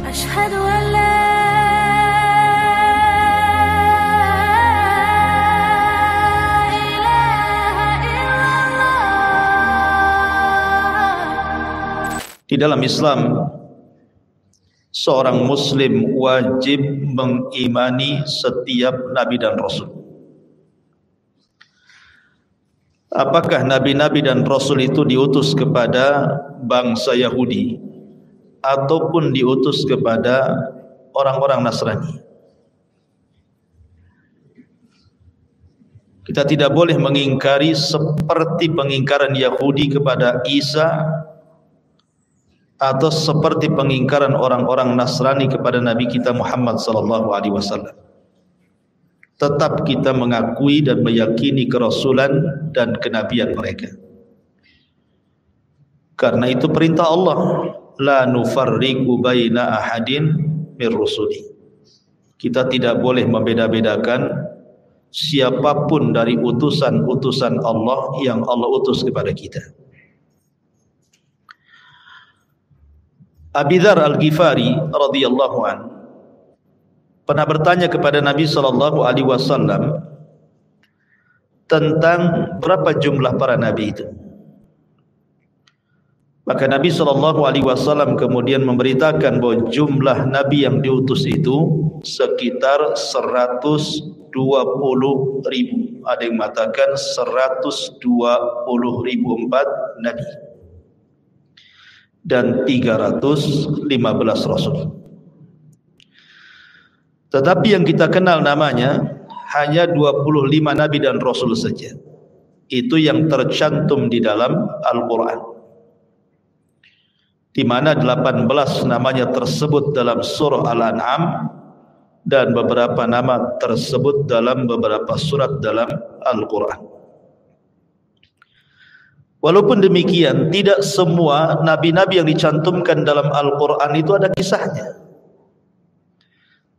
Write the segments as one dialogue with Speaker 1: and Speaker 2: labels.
Speaker 1: أشهد أن لا
Speaker 2: Di dalam Islam, seorang muslim wajib mengimani setiap nabi dan rasul. Apakah nabi-nabi dan rasul itu diutus kepada bangsa Yahudi ataupun diutus kepada orang-orang Nasrani? Kita tidak boleh mengingkari seperti pengingkaran Yahudi kepada Isa atau seperti pengingkaran orang-orang Nasrani kepada Nabi kita Muhammad sallallahu alaihi wasallam. Tetap kita mengakui dan meyakini kerasulan dan kenabian mereka. Karena itu perintah Allah, la nufarriqu baina ahadin mir rusuli. Kita tidak boleh membeda-bedakan siapapun dari utusan-utusan Allah yang Allah utus kepada kita. Abi Dzar Al-Ghifari radhiyallahu an pernah bertanya kepada Nabi sallallahu alaihi wasallam tentang berapa jumlah para nabi itu. Maka Nabi sallallahu alaihi wasallam kemudian memberitakan bahwa jumlah nabi yang diutus itu sekitar 120.000. Ada yang mengatakan 120.004 nabi dan 315 rasul. Tetapi yang kita kenal namanya hanya 25 nabi dan rasul saja. Itu yang tercantum di dalam Al-Quran, di mana 18 namanya tersebut dalam surah Al-An'am dan beberapa nama tersebut dalam beberapa surat dalam Al-Quran. Walaupun demikian, tidak semua nabi-nabi yang dicantumkan dalam Al-Quran itu ada kisahnya.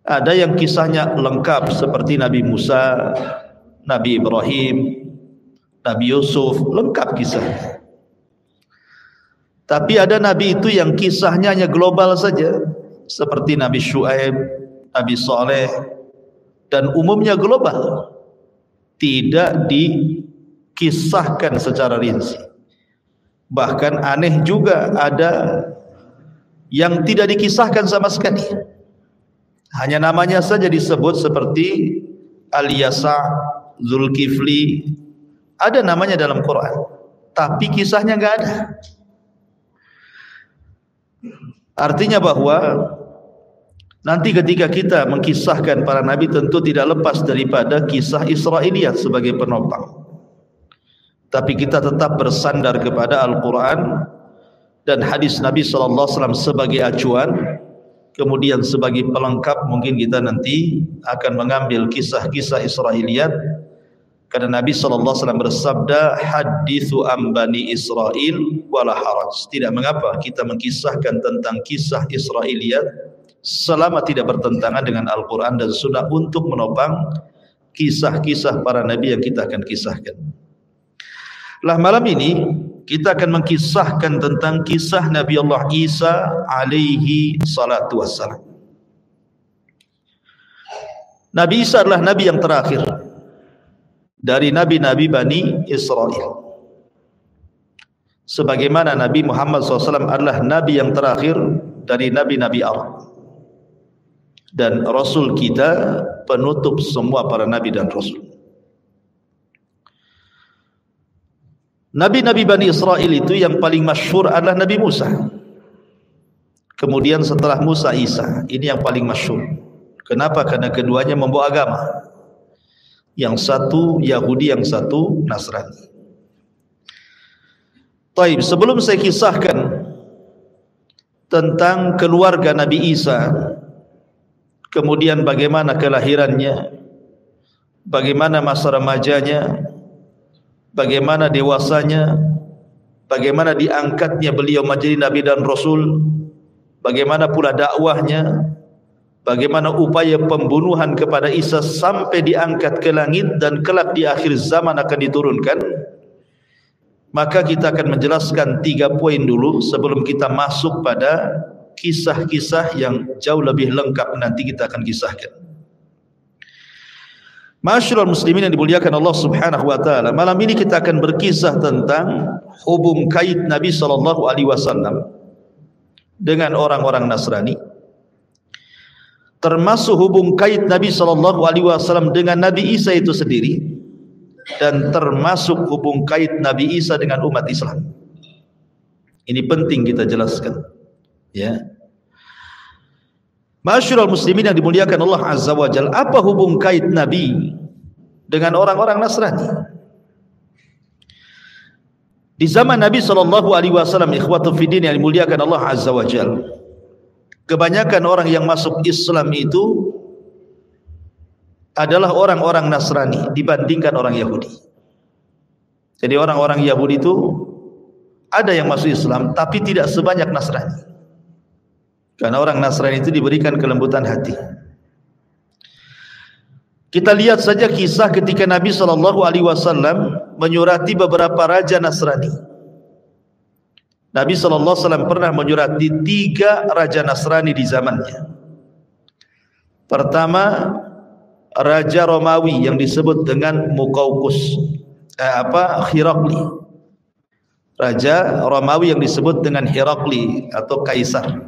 Speaker 2: Ada yang kisahnya lengkap seperti Nabi Musa, Nabi Ibrahim, Nabi Yusuf, lengkap kisahnya. Tapi ada nabi itu yang kisahnya hanya global saja, seperti Nabi Syuaib, Nabi Saleh, dan umumnya global, tidak dikisahkan secara rinci. Bahkan aneh juga ada yang tidak dikisahkan sama sekali, hanya namanya saja disebut seperti Al-Yasa, Zulkifli, ada namanya dalam Quran, tapi kisahnya enggak ada. Artinya bahwa nanti ketika kita mengkisahkan para nabi tentu tidak lepas daripada kisah Israiliyat sebagai penopang. Tapi kita tetap bersandar kepada Al-Quran dan hadis Nabi SAW sebagai acuan. Kemudian sebagai pelengkap mungkin kita nanti akan mengambil kisah-kisah Israiliyat. Karena Nabi SAW bersabda, hadithu an bani Israel wala haraj. Tidak mengapa kita mengkisahkan tentang kisah Israiliyat selama tidak bertentangan dengan Al-Quran dan Sunnah untuk menopang kisah-kisah para nabi yang kita akan kisahkan. Lah malam ini kita akan mengkisahkan tentang kisah Nabi Allah Isa alaihi salatu wassalam. Nabi Isa adalah nabi yang terakhir dari nabi-nabi Bani Israel. Sebagaimana Nabi Muhammad SAW adalah nabi yang terakhir dari nabi-nabi Allah. Dan Rasul kita penutup semua para nabi dan Rasul. Nabi-nabi Bani Israel itu yang paling masyhur adalah Nabi Musa. Kemudian setelah Musa, Isa. Ini yang paling masyhur. Kenapa? Karena keduanya membawa agama. Yang satu Yahudi, yang satu Nasrani. Taib, sebelum saya kisahkan tentang keluarga Nabi Isa, kemudian bagaimana kelahirannya, bagaimana masa remajanya, bagaimana dewasanya, bagaimana diangkatnya beliau menjadi nabi dan rasul, bagaimana pula dakwahnya, bagaimana upaya pembunuhan kepada Isa sampai diangkat ke langit dan kelak di akhir zaman akan diturunkan. Maka kita akan menjelaskan 3 poin dulu sebelum kita masuk pada kisah-kisah yang jauh lebih lengkap nanti kita akan kisahkan. Ma'asyiral muslimin yang dimuliakan Allah Subhanahu wa taala, malam ini kita akan berkisah tentang hubung kait Nabi sallallahu alaihi wasallam dengan orang-orang Nasrani, termasuk hubung kait Nabi sallallahu alaihi wasallam dengan Nabi Isa itu sendiri, dan termasuk hubung kait Nabi Isa dengan umat Islam. Ini penting kita jelaskan, ya. Ma'asyiral muslimin yang dimuliakan Allah Azza wa Jalla, apa hubung kait Nabi dengan orang-orang Nasrani? Di zaman Nabi sallallahu alaihi wasallam, ikhwatu fiddin yang dimuliakan Allah Azza wa Jalla, kebanyakan orang yang masuk Islam itu adalah orang-orang Nasrani dibandingkan orang Yahudi. Jadi orang-orang Yahudi itu ada yang masuk Islam tapi tidak sebanyak Nasrani. Karena orang Nasrani itu diberikan kelembutan hati. Kita lihat saja kisah ketika Nabi SAW menyurati beberapa raja Nasrani. Nabi SAW pernah menyurati 3 raja Nasrani di zamannya. Pertama, Raja Romawi yang disebut dengan Muqawqis, Herakli. Raja Romawi yang disebut dengan Herakli atau Kaisar.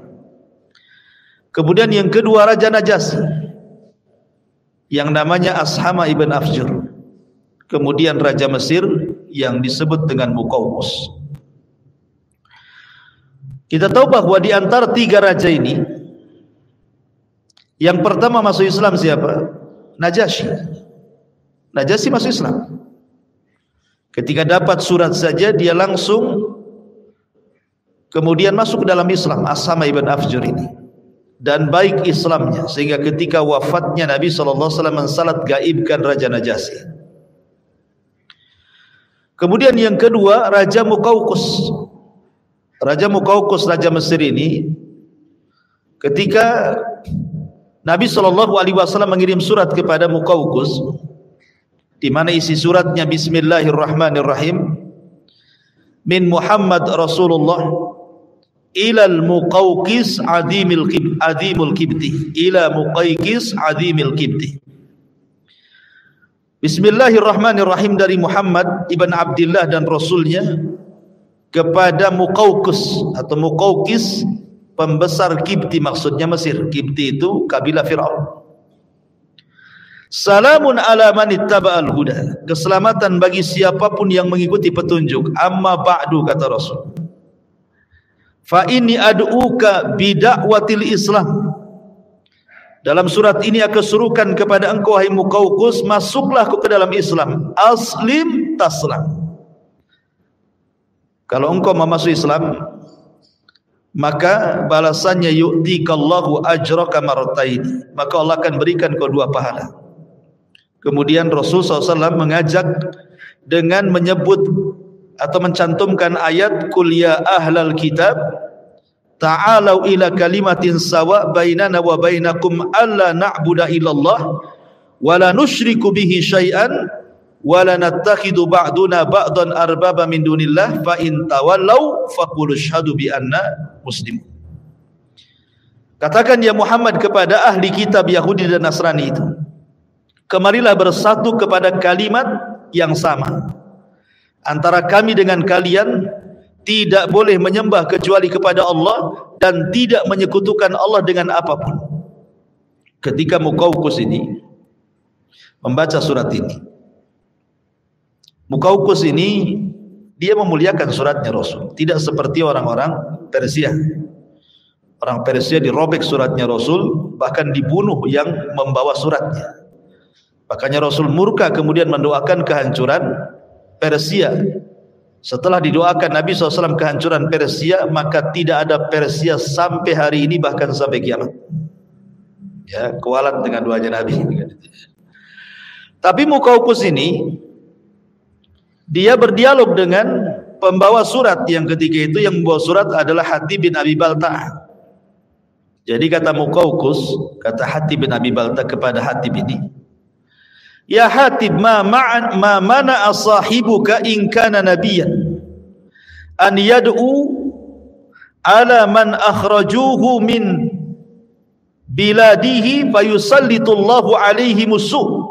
Speaker 2: Kemudian yang kedua, Raja Najasyi yang namanya Ashama ibn Afjur. Kemudian Raja Mesir yang disebut dengan Muqawqis. Kita tahu bahwa di antara 3 raja ini, yang pertama masuk Islam siapa? Najasyi. Najasyi masuk Islam. Ketika dapat surat saja dia langsung kemudian masuk ke dalam Islam, Ashama ibn Afjur ini. Dan baik Islamnya sehingga ketika wafatnya Nabi SAW mensalat gaibkan Raja Najasyi. Kemudian yang kedua, Raja Muqawqis. Raja Muqawqis, Raja Mesir ini, ketika Nabi SAW mengirim surat kepada Muqawqis, di mana isi suratnya Bismillahirrahmanirrahim, min Muhammad Rasulullah ilal Muqawqis adimul kibti, ila Muqawqis adimul kibti. Bismillahirrahmanirrahim, dari Muhammad ibn Abdullah dan Rasulnya kepada Muqawqis atau Muqawqis, pembesar Kibti, maksudnya Mesir. Kibti itu kabilah Fir'aun. Salamun ala man ittaba'al huda, keselamatan bagi siapapun yang mengikuti petunjuk. Amma ba'du, kata Rasul, fa inni ad'uka bida'watil Islam. Dalam surat ini aku serukan kepada engkau, hai Muqawqis, masuklah ke dalam Islam. Aslim taslam. Kalau engkau masuk Islam, maka balasannya yu'tikallahu ajraka marratain, maka Allah akan berikan kau 2 pahala. Kemudian Rasul SAW mengajak dengan menyebut atau mencantumkan ayat qul ya ahlal kitab ta'alau ila kalimatin sawa bainana wa bainakum alla na'budu illallah wa la nusyriku bihi syai'an wa la nattakhidu ba'duna ba'dan arbaba min dunillah fa in tawallaw faqulu asyhadu bi anna muslimun. Katakan ya Muhammad kepada ahli kitab Yahudi dan Nasrani itu, kemarilah bersatu kepada kalimat yang sama antara kami dengan kalian, tidak boleh menyembah kecuali kepada Allah dan tidak menyekutukan Allah dengan apapun. Ketika Muqawqis ini membaca surat ini, Muqawqis ini dia memuliakan suratnya Rasul, tidak seperti orang-orang Persia. Orang Persia dirobek suratnya Rasul, bahkan dibunuh yang membawa suratnya. Makanya Rasul murka kemudian mendoakan kehancuran Persia. Setelah didoakan Nabi SAW kehancuran Persia, maka tidak ada Persia sampai hari ini, bahkan sampai kiamat. Ya, kualat dengan doanya Nabi. Tapi Muqawqis ini, dia berdialog dengan pembawa surat yang ketika itu yang membawa surat adalah Hatib bin Abi Balta'ah. Jadi kata Muqawqis, kata Hatib bin Abi Balta'ah kepada Hatib ini, ya Hatib, ma mana'a sahibuka in kana nabiyyan an yad'u ala man akhrajuhu min biladihi fayusallitullahu alaihi musuh.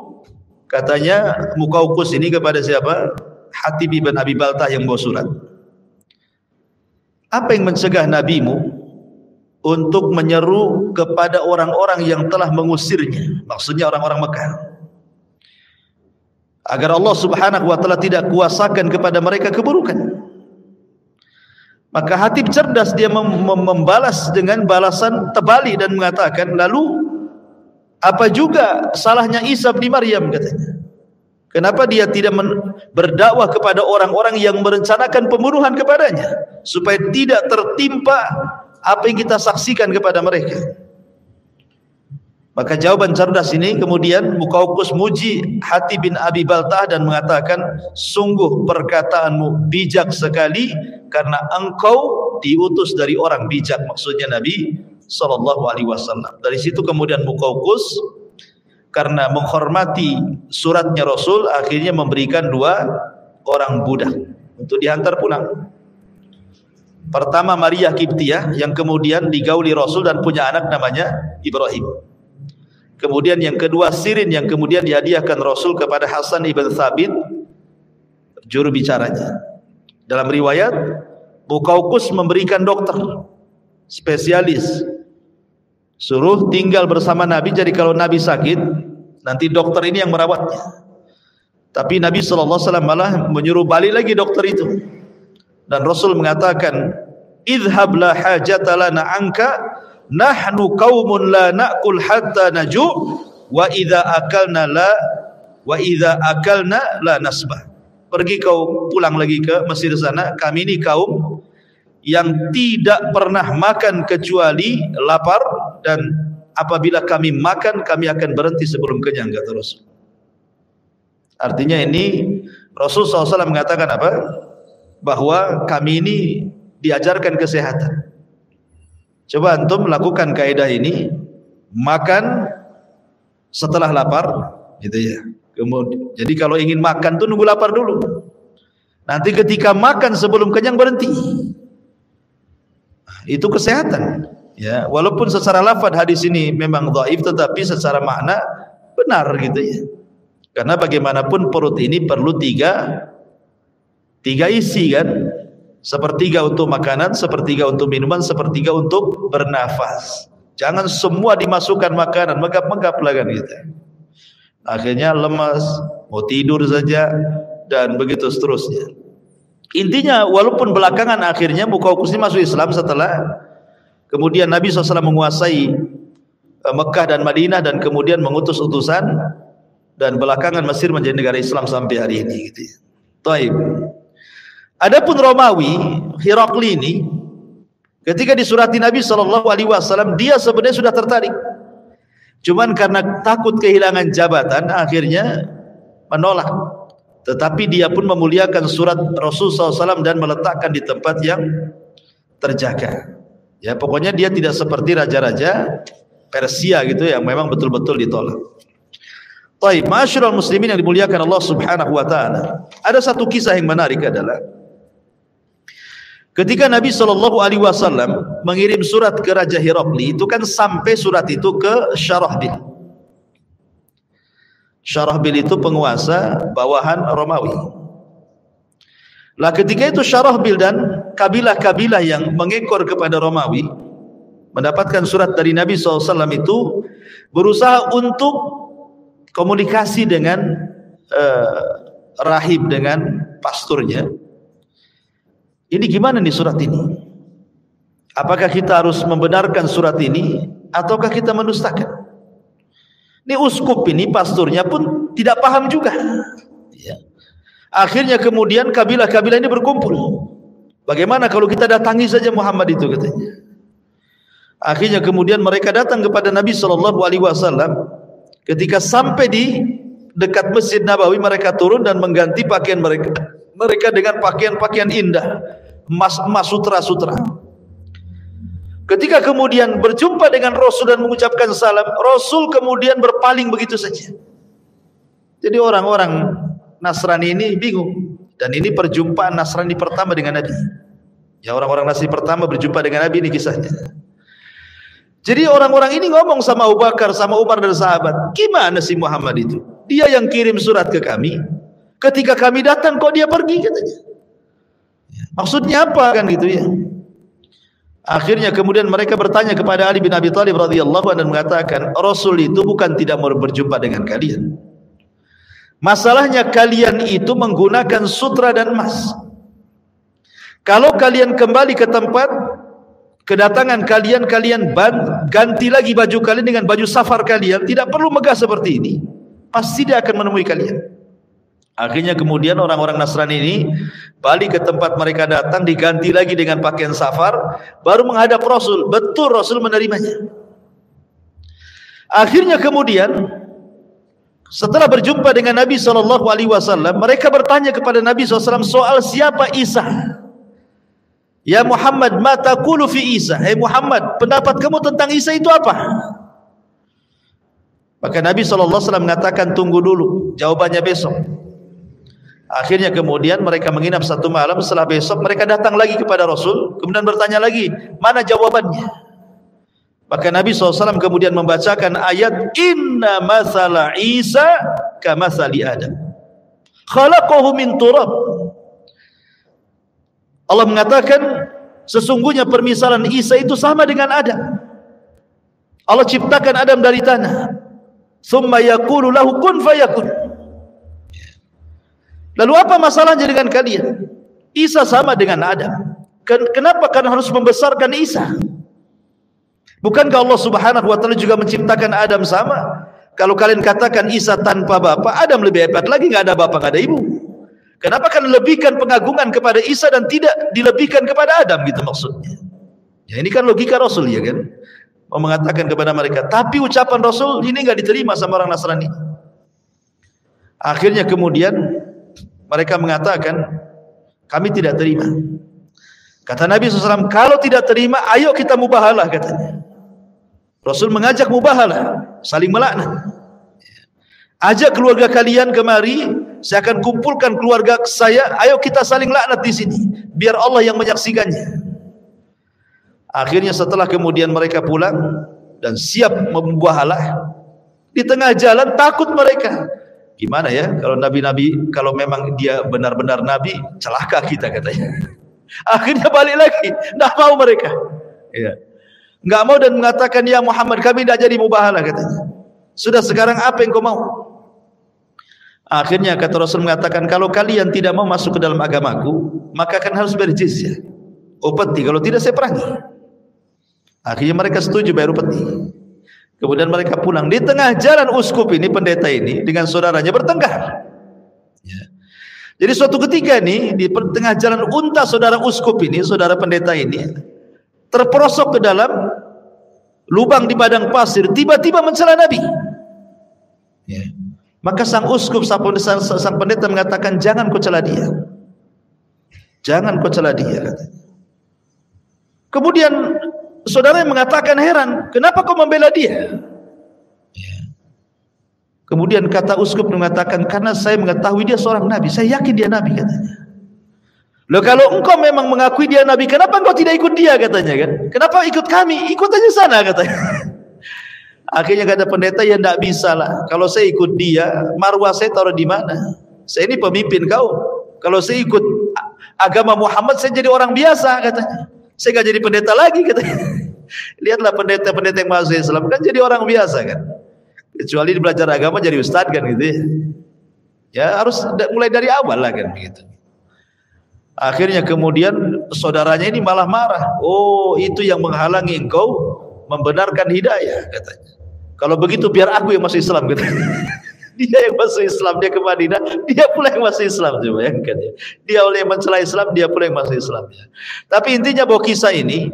Speaker 2: Katanya Muqawqis ini kepada siapa? Hatib ibn Abi Baltah yang bawa surat. Apa yang mencegah nabimu untuk menyeru kepada orang-orang yang telah mengusirnya, maksudnya orang-orang Mekah, agar Allah subhanahu wa ta'ala tidak kuasakan kepada mereka keburukan? Maka Hatib cerdas, dia membalas dengan balasan terbalik dan mengatakan, lalu apa juga salahnya Isa bin Maryam, katanya. Kenapa dia tidak berdakwah kepada orang-orang yang merencanakan pembunuhan kepadanya, supaya tidak tertimpa apa yang kita saksikan kepada mereka? Maka jawaban cerdas ini kemudian Muqawqis muji Hatib bin Abi Baltah dan mengatakan, sungguh perkataanmu bijak sekali, karena engkau diutus dari orang bijak, maksudnya Nabi sallallahu alaihi wasallam. Dari situ kemudian Muqawqis karena menghormati suratnya Rasul, akhirnya memberikan 2 orang budak untuk dihantar pulang. Pertama Maria Qibtiyah yang kemudian digauli Rasul dan punya anak namanya Ibrahim. Kemudian yang kedua Sirin yang kemudian dihadiahkan Rasul kepada Hasan ibn Thabit, juru bicaranya. Dalam riwayat Muqawqis memberikan dokter spesialis, suruh tinggal bersama Nabi, jadi kalau Nabi sakit nanti dokter ini yang merawatnya. Tapi Nabi SAW malah menyuruh balik lagi dokter itu, dan Rasul mengatakan, idhab la hajata lana anka, nahnu qaumun la na'kul hatta naju' wa idza akalna la nasbah. Pergi kau pulang lagi ke Mesir sana, kami ini kaum yang tidak pernah makan kecuali lapar, dan apabila kami makan kami akan berhenti sebelum kenyang, kata Rasul. Artinya ini Rasul SAW mengatakan apa? Bahwa kami ini diajarkan kesehatan. Coba antum lakukan kaidah ini, makan setelah lapar, gitu ya. Kemudian, jadi kalau ingin makan tuh nunggu lapar dulu. Nanti ketika makan sebelum kenyang berhenti. Itu kesehatan. Ya, walaupun secara lafaz hadis ini memang dhaif, tetapi secara makna benar, gitu ya. Karena bagaimanapun perut ini perlu tiga isi kan. Sepertiga untuk makanan, sepertiga untuk minuman, sepertiga untuk bernafas. Jangan semua dimasukkan makanan, megap-megap lah kan gitu. Akhirnya lemas, mau tidur saja, dan begitu seterusnya. Intinya walaupun belakangan akhirnya Muqawqis ini masuk Islam setelah kemudian Nabi SAW menguasai Mekah dan Madinah, dan kemudian mengutus utusan, dan belakangan Mesir menjadi negara Islam sampai hari ini, gitu. Taib. Adapun Romawi, Herakli ini, ketika disurati Nabi SAW, dia sebenarnya sudah tertarik. Cuman karena takut kehilangan jabatan, akhirnya menolak. Tetapi dia pun memuliakan surat Rasul SAW dan meletakkan di tempat yang terjaga. Ya, pokoknya dia tidak seperti raja-raja Persia gitu yang memang betul-betul ditolak. Taib, ma'asyiral muslimin yang dimuliakan Allah Subhanahu wa taala. Ada satu kisah yang menarik, adalah ketika Nabi SAW mengirim surat ke Raja Herakli, itu kan sampai surat itu ke Syarahbil. Syarahbil itu penguasa bawahan Romawi. Lah ketika itu Syarahbil dan kabilah-kabilah yang mengekor kepada Romawi mendapatkan surat dari Nabi SAW, itu berusaha untuk komunikasi dengan rahib, dengan pasturnya. Ini gimana nih surat ini? Apakah kita harus membenarkan surat ini ataukah kita mendustakan? Ini uskup ini, pasturnya pun tidak paham juga. Ya. Akhirnya kemudian kabilah-kabilah ini berkumpul. Bagaimana kalau kita datangi saja Muhammad itu, katanya. Akhirnya kemudian mereka datang kepada Nabi SAW. Ketika sampai di dekat Masjid Nabawi, mereka turun dan mengganti pakaian mereka dengan pakaian-pakaian indah, emas sutra-sutra. Ketika kemudian berjumpa dengan Rasul dan mengucapkan salam, Rasul kemudian berpaling begitu saja. Jadi orang-orang Nasrani ini bingung, dan ini perjumpaan Nasrani pertama dengan Nabi. Ya, orang-orang Nasrani pertama berjumpa dengan Nabi, ini kisahnya. Jadi orang-orang ini ngomong sama Abu Bakar, sama Umar dan sahabat, gimana sih Muhammad itu? Dia yang kirim surat ke kami, ketika kami datang kok dia pergi, katanya. Maksudnya apa kan gitu ya? Akhirnya kemudian mereka bertanya kepada Ali bin Abi Thalib radhiyallahu anhu dan mengatakan, Rasul itu bukan tidak mau berjumpa dengan kalian. Masalahnya kalian itu menggunakan sutra dan emas. Kalau kalian kembali ke tempat kedatangan kalian, kalian ganti lagi baju kalian dengan baju safar kalian, tidak perlu megah seperti ini, pasti dia akan menemui kalian. Akhirnya kemudian orang-orang Nasrani ini balik ke tempat mereka datang, diganti lagi dengan pakaian safar, baru menghadap Rasul. Betul Rasul menerimanya. Akhirnya kemudian setelah berjumpa dengan Nabi SAW, mereka bertanya kepada Nabi SAW soal siapa Isa. Ya Muhammad, ma taqulu fi Isa? Hai Muhammad, pendapat kamu tentang Isa itu apa? Maka Nabi SAW mengatakan, tunggu dulu, jawabannya besok. Akhirnya kemudian mereka menginap satu malam. Setelah besok mereka datang lagi kepada Rasul, kemudian bertanya lagi, mana jawabannya? Maka Nabi SAW kemudian membacakan ayat, Inna masala Isa kamathali Adam, khalaqahu min turab. Allah mengatakan, sesungguhnya permisalan Isa itu sama dengan Adam. Allah ciptakan Adam dari tanah, thumma yaqulu lahu kun fayakun. Lalu apa masalahnya dengan kalian? Isa sama dengan Adam. Kenapa kalian harus membesarkan Isa? Bukankah Allah Subhanahu wa taala juga menciptakan Adam sama? Kalau kalian katakan Isa tanpa bapak, Adam lebih hebat lagi, enggak ada bapak, enggak ada ibu. Kenapa kalian lebihkan pengagungan kepada Isa dan tidak dilebihkan kepada Adam, gitu maksudnya? Ya, ini kan logika Rasul, ya kan? Mau mengatakan kepada mereka, tapi ucapan Rasul ini enggak diterima sama orang Nasrani. Akhirnya kemudian mereka mengatakan, kami tidak terima. Kata Nabi SAW, kalau tidak terima, ayo kita mubahalah, katanya. Rasul mengajak mubahalah, saling melaknat. Ajak keluarga kalian kemari, saya akan kumpulkan keluarga saya, ayo kita saling laknat di sini, biar Allah yang menyaksikannya. Akhirnya setelah kemudian mereka pulang dan siap mubahalah, di tengah jalan takut mereka. Gimana ya kalau nabi-nabi, kalau memang dia benar-benar nabi, celaka kita, katanya. Akhirnya balik lagi, tidak mau mereka. Ya, nggak mau dan mengatakan, ya Muhammad, kami tidak jadi mubahalah, katanya. Sudah, sekarang apa yang kau mau? Akhirnya kata Rasul mengatakan, kalau kalian tidak mau masuk ke dalam agamaku, maka akan harus bayar jizyah, upeti. Kalau tidak, saya perangi. Akhirnya mereka setuju bayar upeti. Kemudian mereka pulang. Di tengah jalan uskup ini, pendeta ini dengan saudaranya bertengkar. Ya. Jadi suatu ketika ini di tengah jalan unta saudara uskup ini, saudara pendeta ini terperosok ke dalam lubang di padang pasir, tiba-tiba mencela Nabi. Ya. Maka sang uskup, sang pendeta mengatakan, jangan kau cela dia, jangan kau cela dia. Kemudian saudara yang mengatakan heran, kenapa kau membela dia? Ya. Kemudian kata uskup mengatakan, karena saya mengetahui dia seorang nabi, saya yakin dia nabi, katanya. Loh, kalau engkau memang mengakui dia nabi, kenapa engkau tidak ikut dia, katanya kan? Kenapa ikut kami? Ikut aja sana, katanya. Akhirnya kata pendeta, ya tidak bisa lah. Kalau saya ikut dia, marwah saya taruh di mana? Saya ini pemimpin kau. Kalau saya ikut agama Muhammad, saya jadi orang biasa, katanya. Saya gak jadi pendeta lagi, katanya. Lihatlah pendeta-pendeta yang masuk Islam kan jadi orang biasa kan. Kecuali belajar agama jadi ustaz kan gitu ya. Ya harus mulai dari awal lah kan begitu. Akhirnya kemudian saudaranya ini malah marah. Oh, itu yang menghalangi engkau membenarkan hidayah, katanya. Kalau begitu biar aku yang masuk Islam, katanya. Dia yang masuk Islam, dia ke Madinah, dia pula yang masuk Islam, coba bayangkan ya. Dia oleh yang mencela Islam, dia pula yang masuk Islam ya. Tapi intinya bahwa kisah ini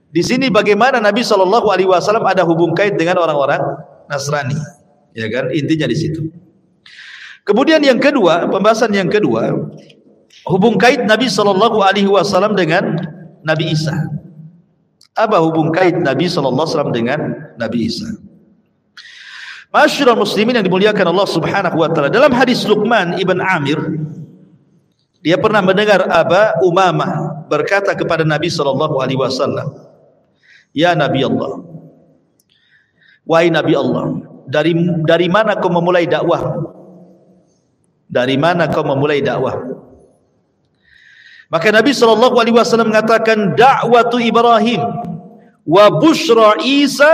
Speaker 2: di sini bagaimana Nabi SAW ada hubung kait dengan orang-orang Nasrani, ya kan? Intinya di situ. Kemudian yang kedua, pembahasan yang kedua, hubung kait Nabi SAW dengan Nabi Isa. Apa hubung kait Nabi SAW dengan Nabi Isa? Masyarul muslimin yang dimuliakan Allah Subhanahu wa taala, dalam hadis Luqman ibn Amir, dia pernah mendengar Aba Umamah berkata kepada Nabi SAW, "Ya Nabi Allah, wahai Nabi Allah, dari mana kau memulai dakwah? Dari mana kau memulai dakwah?" Maka Nabi SAW mengatakan, "Da'watu Ibrahim wa bushra Isa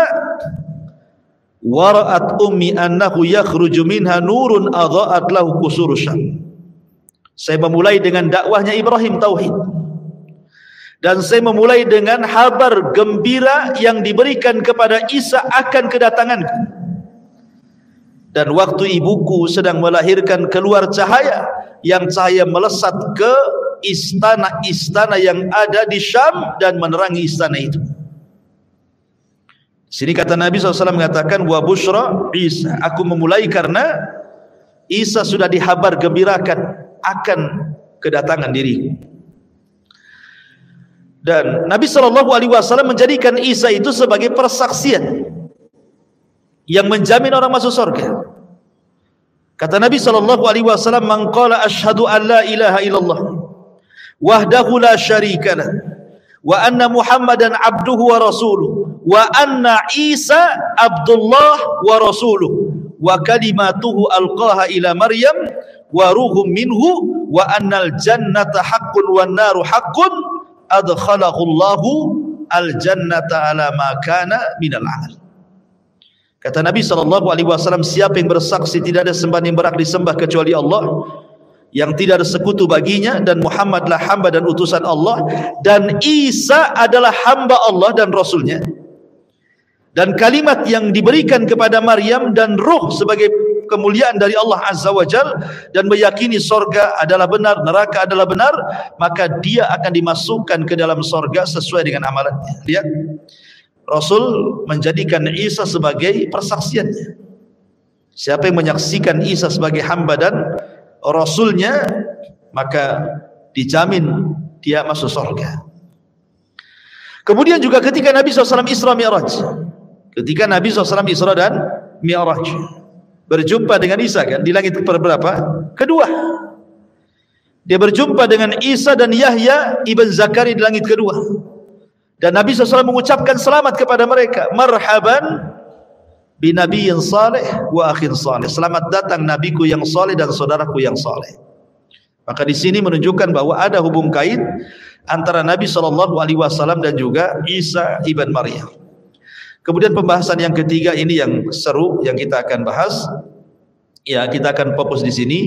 Speaker 2: wa ra'at ummi annahu yakhruju minha nurun adha'at lahu qusuru Syam." Saya memulai dengan dakwahnya Ibrahim tauhid, dan saya memulai dengan kabar gembira yang diberikan kepada Isa akan kedatanganku. Dan waktu ibuku sedang melahirkan keluar cahaya, yang cahaya melesat ke istana-istana yang ada di Syam dan menerangi istana itu. Sini kata Nabi SAW mengatakan, wa bushra Isa, aku memulai karena Isa sudah dihabar gembirakan akan kedatangan diriku. Dan Nabi SAW menjadikan Isa itu sebagai persaksian yang menjamin orang masuk surga. Kata Nabi SAW, "Man qala asyhadu an la ilaha illallah wahdahu la syarikalah wa anna Muhammadan abduhu wa rasuluh wa anna Isa abdullah wa rasuluh wa kalimatuhu alqaha ila Maryam wa ruhum minhu wa annal jannata haqqun wan naru haqqun adkhalahu Allahu al jannata ala ma kana minal amal." Kata Nabi SAW, siapa yang bersaksi tidak ada sembahan yang berhak disembah kecuali Allah, yang tidak ada sekutu baginya, dan Muhammadlah hamba dan utusan Allah, dan Isa adalah hamba Allah dan Rasulnya, dan kalimat yang diberikan kepada Maryam dan ruh sebagai kemuliaan dari Allah Azza wa Jal, dan meyakini sorga adalah benar, neraka adalah benar, maka dia akan dimasukkan ke dalam sorga sesuai dengan amalannya. Lihat, Rasul menjadikan Isa sebagai persaksiannya. Siapa yang menyaksikan Isa sebagai hamba dan Rasulnya, maka dijamin dia masuk surga. Kemudian juga ketika Nabi SAW Isra Mi'raj, ketika Nabi SAW Isra dan Mi'raj, berjumpa dengan Isa kan di langit berapa? Kedua. Dia berjumpa dengan Isa dan Yahya ibn Zakaria di langit kedua. Dan Nabi SAW mengucapkan selamat kepada mereka, "Marhaban binabiyyin salih wa akhin salih." Selamat datang nabiku yang saleh dan saudaraku yang saleh. Maka di sini menunjukkan bahwa ada hubung kait antara Nabi SAW dan juga Isa ibn Maryam. Kemudian pembahasan yang ketiga ini yang seru yang kita akan bahas. Ya, kita akan fokus di sini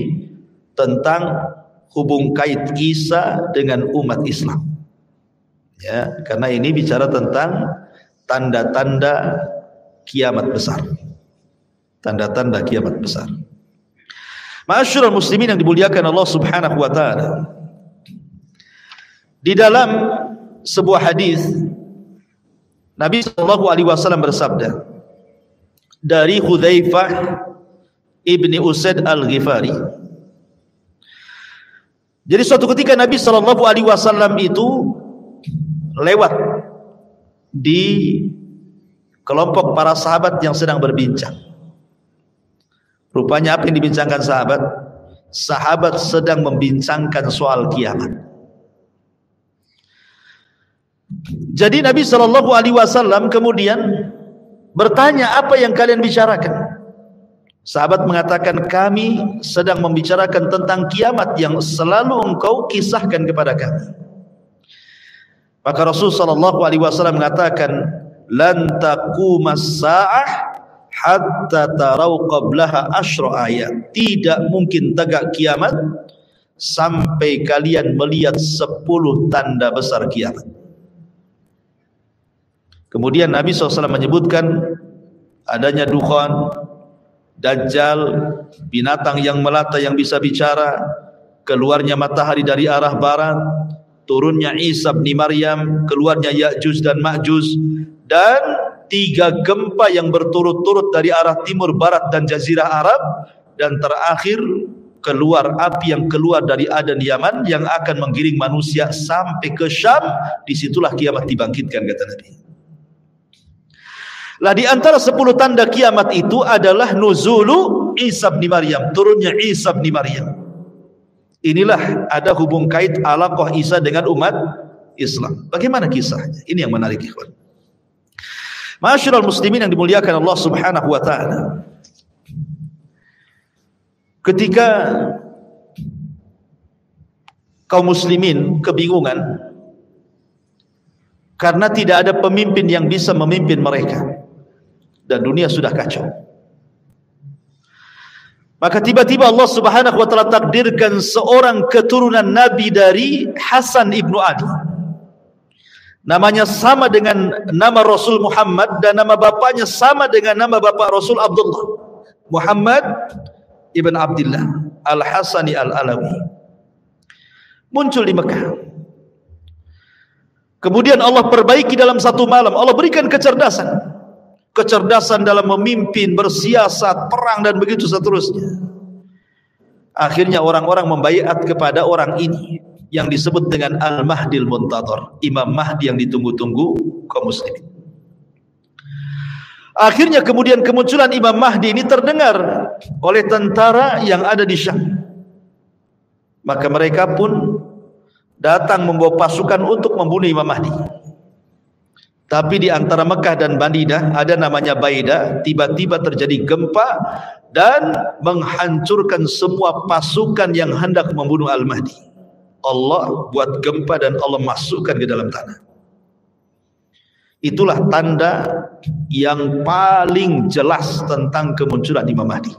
Speaker 2: tentang hubung kait Isa dengan umat Islam. Ya, karena ini bicara tentang tanda-tanda kiamat besar. Tanda-tanda kiamat besar. Ma'asyiral muslimin yang dimuliakan Allah Subhanahu wa taala. Di dalam sebuah hadis Nabi SAW bersabda dari Hudzaifah ibni Usaid al-Ghifari. Jadi suatu ketika Nabi SAW itu lewat di kelompok para sahabat yang sedang berbincang. Rupanya apa yang dibincangkan sahabat? Sahabat sedang membincangkan soal kiamat. Jadi Nabi SAW kemudian bertanya, apa yang kalian bicarakan? Sahabat mengatakan, kami sedang membicarakan tentang kiamat yang selalu engkau kisahkan kepada kami. Maka Rasulullah SAW mengatakan, lan taqumas sa'ah hatta tarau qablaha asyra ayat. Tidak mungkin tegak kiamat sampai kalian melihat 10 tanda besar kiamat. Kemudian Nabi SAW menyebutkan adanya dukhan, dajjal, binatang yang melata yang bisa bicara, keluarnya matahari dari arah barat, turunnya Isa bin Maryam, keluarnya Ya'juj dan Ma'juj, dan 3 gempa yang berturut-turut dari arah timur, barat dan jazirah Arab, dan terakhir keluar api yang keluar dari Aden Yaman yang akan menggiring manusia sampai ke Syam. Disitulah kiamat dibangkitkan, kata Nabi. Lah di antara 10 tanda kiamat itu adalah nuzulu Isa bin Maryam, turunnya Isa bin Maryam. Inilah ada hubung kait alaqah Isa dengan umat Islam. Bagaimana kisahnya? Ini yang menarik, ikhwan. Ma'asyiral muslimin yang dimuliakan Allah Subhanahu wa taala. Ketika kaum muslimin kebingungan karena tidak ada pemimpin yang bisa memimpin mereka dan dunia sudah kacau, maka tiba-tiba Allah Subhanahu wa taala takdirkan seorang keturunan Nabi dari Hasan ibnu Ali. Namanya sama dengan nama Rasul Muhammad dan nama bapaknya sama dengan nama bapak Rasul Abdullah. Muhammad ibn Abdullah Al-Hasani Al-Alawi. Muncul di Mekah. Kemudian Allah perbaiki dalam satu malam. Allah berikan kecerdasan. Kecerdasan dalam memimpin, bersiasat, perang dan begitu seterusnya. Akhirnya orang-orang membaiat kepada orang ini yang disebut dengan Al-Mahdil Muntadhar, Imam Mahdi yang ditunggu-tunggu kaum muslimin. Akhirnya kemudian kemunculan Imam Mahdi ini terdengar oleh tentara yang ada di Syam. Maka mereka pun datang membawa pasukan untuk membunuh Imam Mahdi. Tapi di antara Mekah dan Madinah ada namanya Baidah. Tiba-tiba terjadi gempa dan menghancurkan semua pasukan yang hendak membunuh Al-Mahdi. Allah buat gempa dan Allah masukkan ke dalam tanah. Itulah tanda yang paling jelas tentang kemunculan Imam Mahdi.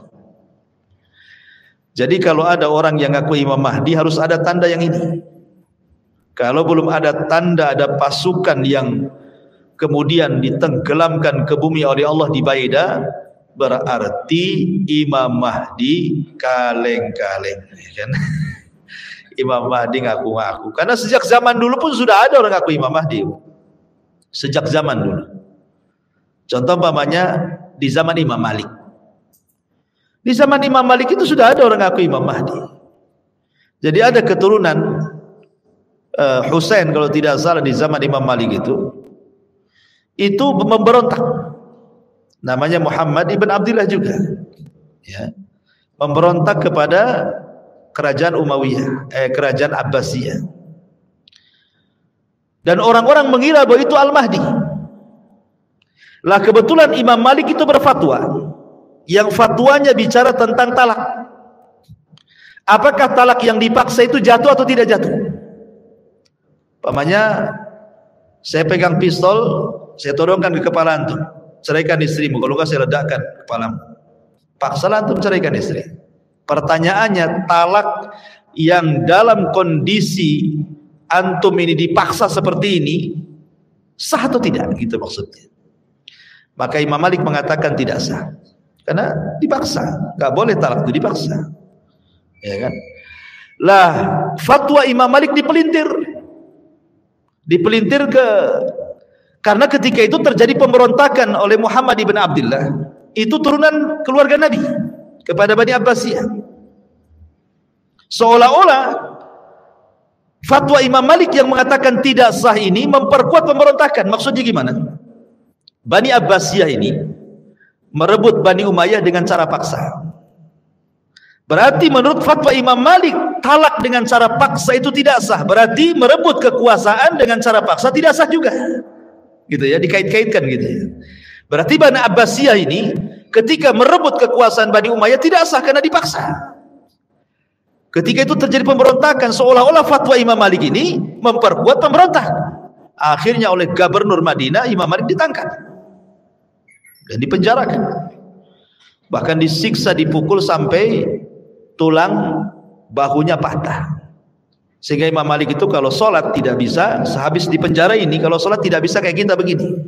Speaker 2: Jadi kalau ada orang yang ngaku Imam Mahdi harus ada tanda yang ini. Kalau belum ada tanda, ada pasukan yang kemudian ditenggelamkan ke bumi oleh Allah di Baidah, berarti Imam Mahdi kaleng-kaleng, kan? Imam Mahdi ngaku-ngaku. Karena sejak zaman dulu pun sudah ada orang ngaku Imam Mahdi. Sejak zaman dulu. Contoh umpamanya di zaman Imam Malik. Di zaman Imam Malik itu sudah ada orang ngaku Imam Mahdi. Jadi ada keturunan Husain kalau tidak salah di zaman Imam Malik itu memberontak. Namanya Muhammad ibn Abdullah juga. Ya. Memberontak kepada kerajaan Umayyah, kerajaan Abbasiyah. Dan orang-orang mengira bahwa itu Al-Mahdi. Lah kebetulan Imam Malik itu berfatwa. Yang fatwanya bicara tentang talak. Apakah talak yang dipaksa itu jatuh atau tidak jatuh? Pamannya, saya pegang pistol, saya todongkan ke kepala antum. Ceraikan istrimu, kalau enggak saya ledakkan kepalamu. Paksalah antum ceraikan istri. Pertanyaannya, talak yang dalam kondisi antum ini dipaksa seperti ini sah atau tidak? Gitu maksudnya. Maka Imam Malik mengatakan tidak sah. Karena dipaksa, enggak boleh talak itu dipaksa. Ya kan? Lah, fatwa Imam Malik dipelintir. Dipelintir karena ketika itu terjadi pemberontakan oleh Muhammad ibn Abdullah. Itu turunan keluarga Nabi kepada Bani Abbasiyah. Seolah-olah fatwa Imam Malik yang mengatakan tidak sah ini memperkuat pemberontakan. Maksudnya gimana? Bani Abbasiyah ini merebut Bani Umayyah dengan cara paksa. Berarti menurut fatwa Imam Malik, talak dengan cara paksa itu tidak sah. Berarti merebut kekuasaan dengan cara paksa tidak sah juga. Gitu ya, dikait-kaitkan gitu ya. Berarti Bani Abbasiyah ini ketika merebut kekuasaan Bani Umayyah tidak sah karena dipaksa. Ketika itu terjadi pemberontakan, seolah-olah fatwa Imam Malik ini memperkuat pemberontak. Akhirnya oleh Gubernur Madinah, Imam Malik ditangkap dan dipenjarakan. Bahkan disiksa, dipukul sampai tulang bahunya patah. Sehingga Imam Malik itu kalau sholat tidak bisa, sehabis dipenjara ini kalau sholat tidak bisa kayak kita begini.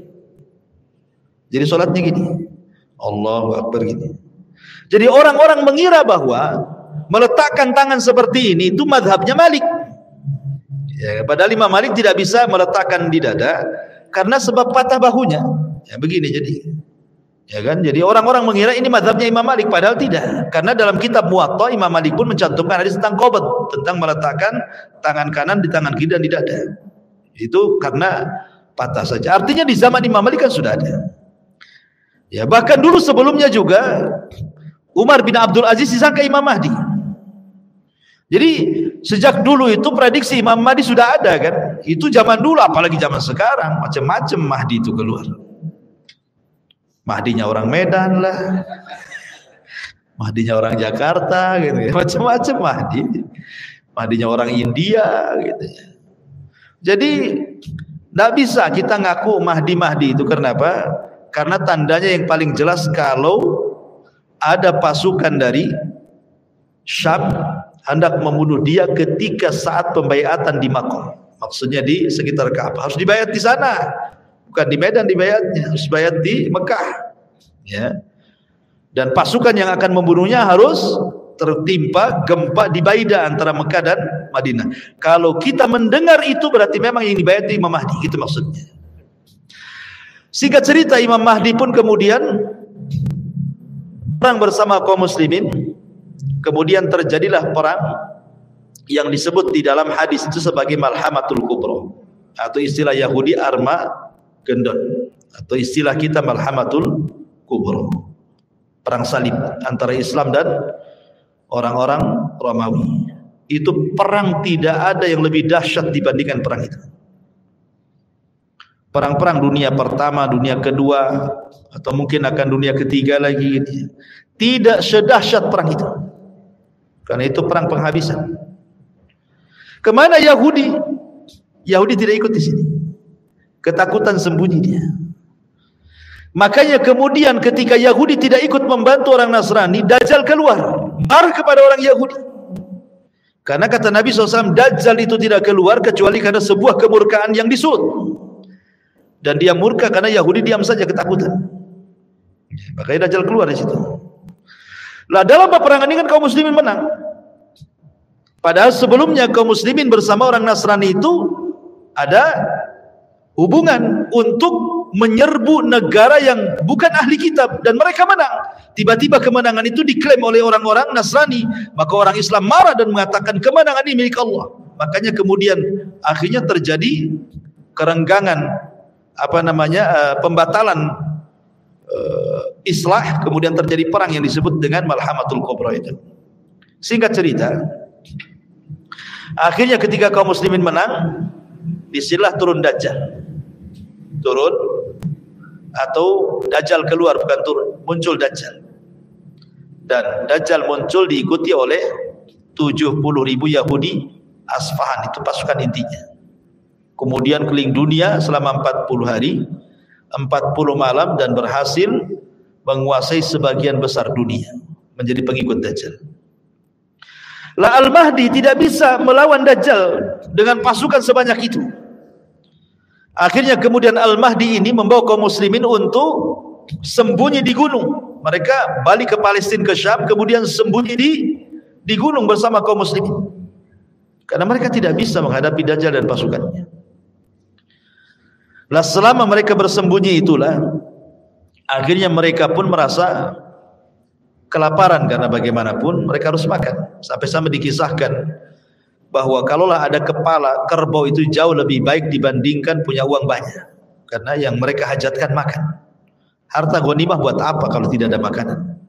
Speaker 2: Jadi sholatnya gini, Allahu Akbar gini. Jadi orang-orang mengira bahwa meletakkan tangan seperti ini itu madhabnya Malik. Ya, padahal Imam Malik tidak bisa meletakkan di dada karena sebab patah bahunya. Ya begini jadi. Ya kan? Jadi orang-orang mengira ini mazhabnya Imam Malik, padahal tidak. Karena dalam kitab Muwatta Imam Malik pun mencantumkan hadis tentang qabd, tentang meletakkan tangan kanan di tangan kiri dan di dada. Itu karena patah saja. Artinya di zaman Imam Malik kan sudah ada. Ya, bahkan dulu sebelumnya juga Umar bin Abdul Aziz disangka Imam Mahdi. Jadi sejak dulu itu prediksi Imam Mahdi sudah ada kan. Itu zaman dulu, apalagi zaman sekarang, macam-macam Mahdi itu keluar. Mahdinya orang Medan lah, Mahdinya orang Jakarta gitu ya. Macam-macam Mahdi. Mahdinya orang India gitu ya. Jadi tidak bisa kita ngaku Mahdi itu. Kenapa? Karena tandanya yang paling jelas kalau ada pasukan dari Syam hendak membunuh dia ketika saat pembaiatan di Makkah. Maksudnya di sekitar Ka'bah. Harus dibayat di sana, bukan di Medan dibayatnya, harus bayat di Mekah. Ya. Dan pasukan yang akan membunuhnya harus tertimpa gempa di Baida antara Mekah dan Madinah. Kalau kita mendengar itu berarti memang yang dibayat di Imam Mahdi, gitu maksudnya. Singkat cerita, Imam Mahdi pun kemudian perang bersama kaum muslimin. Kemudian terjadilah perang yang disebut di dalam hadis itu sebagai Malhamatul Kubra, atau istilah Yahudi Armageddon, atau istilah kita Malhamatul Kubra. Perang salib antara Islam dan orang-orang Romawi. Itu perang tidak ada yang lebih dahsyat dibandingkan perang itu. Perang-perang dunia pertama, dunia kedua, atau mungkin akan dunia ketiga lagi, tidak sedahsyat perang itu. Karena itu perang penghabisan. Kemana Yahudi? Yahudi tidak ikut di sini. Ketakutan sembunyi dia. Makanya kemudian ketika Yahudi tidak ikut membantu orang Nasrani, Dajjal keluar, marah kepada orang Yahudi. Karena kata Nabi SAW, Dajjal itu tidak keluar kecuali karena sebuah kemurkaan yang disulut. Dan dia murka karena Yahudi diam saja ketakutan. Makanya Dajjal keluar di situ. Lah dalam peperangan ini kan kaum muslimin menang. Padahal sebelumnya kaum muslimin bersama orang Nasrani itu ada hubungan untuk menyerbu negara yang bukan ahli kitab, dan mereka menang. Tiba-tiba kemenangan itu diklaim oleh orang-orang Nasrani, maka orang Islam marah dan mengatakan kemenangan ini milik Allah. Makanya kemudian akhirnya terjadi kerenggangan, pembatalan islah, kemudian terjadi perang yang disebut dengan Malhamatul Kubra itu. Singkat cerita, akhirnya ketika kaum muslimin menang, disinilah turun Dajjal. Turun, atau Dajjal keluar, bukan turun, muncul Dajjal. Dan Dajjal muncul diikuti oleh 70.000 Yahudi Asfahan, itu pasukan intinya. Kemudian keliling dunia selama 40 hari, 40 malam, dan berhasil menguasai sebagian besar dunia, menjadi pengikut Dajjal. Lah Al-Mahdi tidak bisa melawan Dajjal dengan pasukan sebanyak itu. Akhirnya kemudian Al-Mahdi ini membawa kaum muslimin untuk sembunyi di gunung. Mereka balik ke Palestina, ke Syam, kemudian sembunyi di gunung bersama kaum muslimin. Karena mereka tidak bisa menghadapi Dajjal dan pasukannya. Lah selama mereka bersembunyi itulah, akhirnya mereka pun merasa kelaparan, karena bagaimanapun mereka harus makan. Sampai-sampai dikisahkan bahwa kalaulah ada kepala kerbau itu jauh lebih baik dibandingkan punya uang banyak, karena yang mereka hajatkan makan. Harta ghanimah buat apa kalau tidak ada makanan?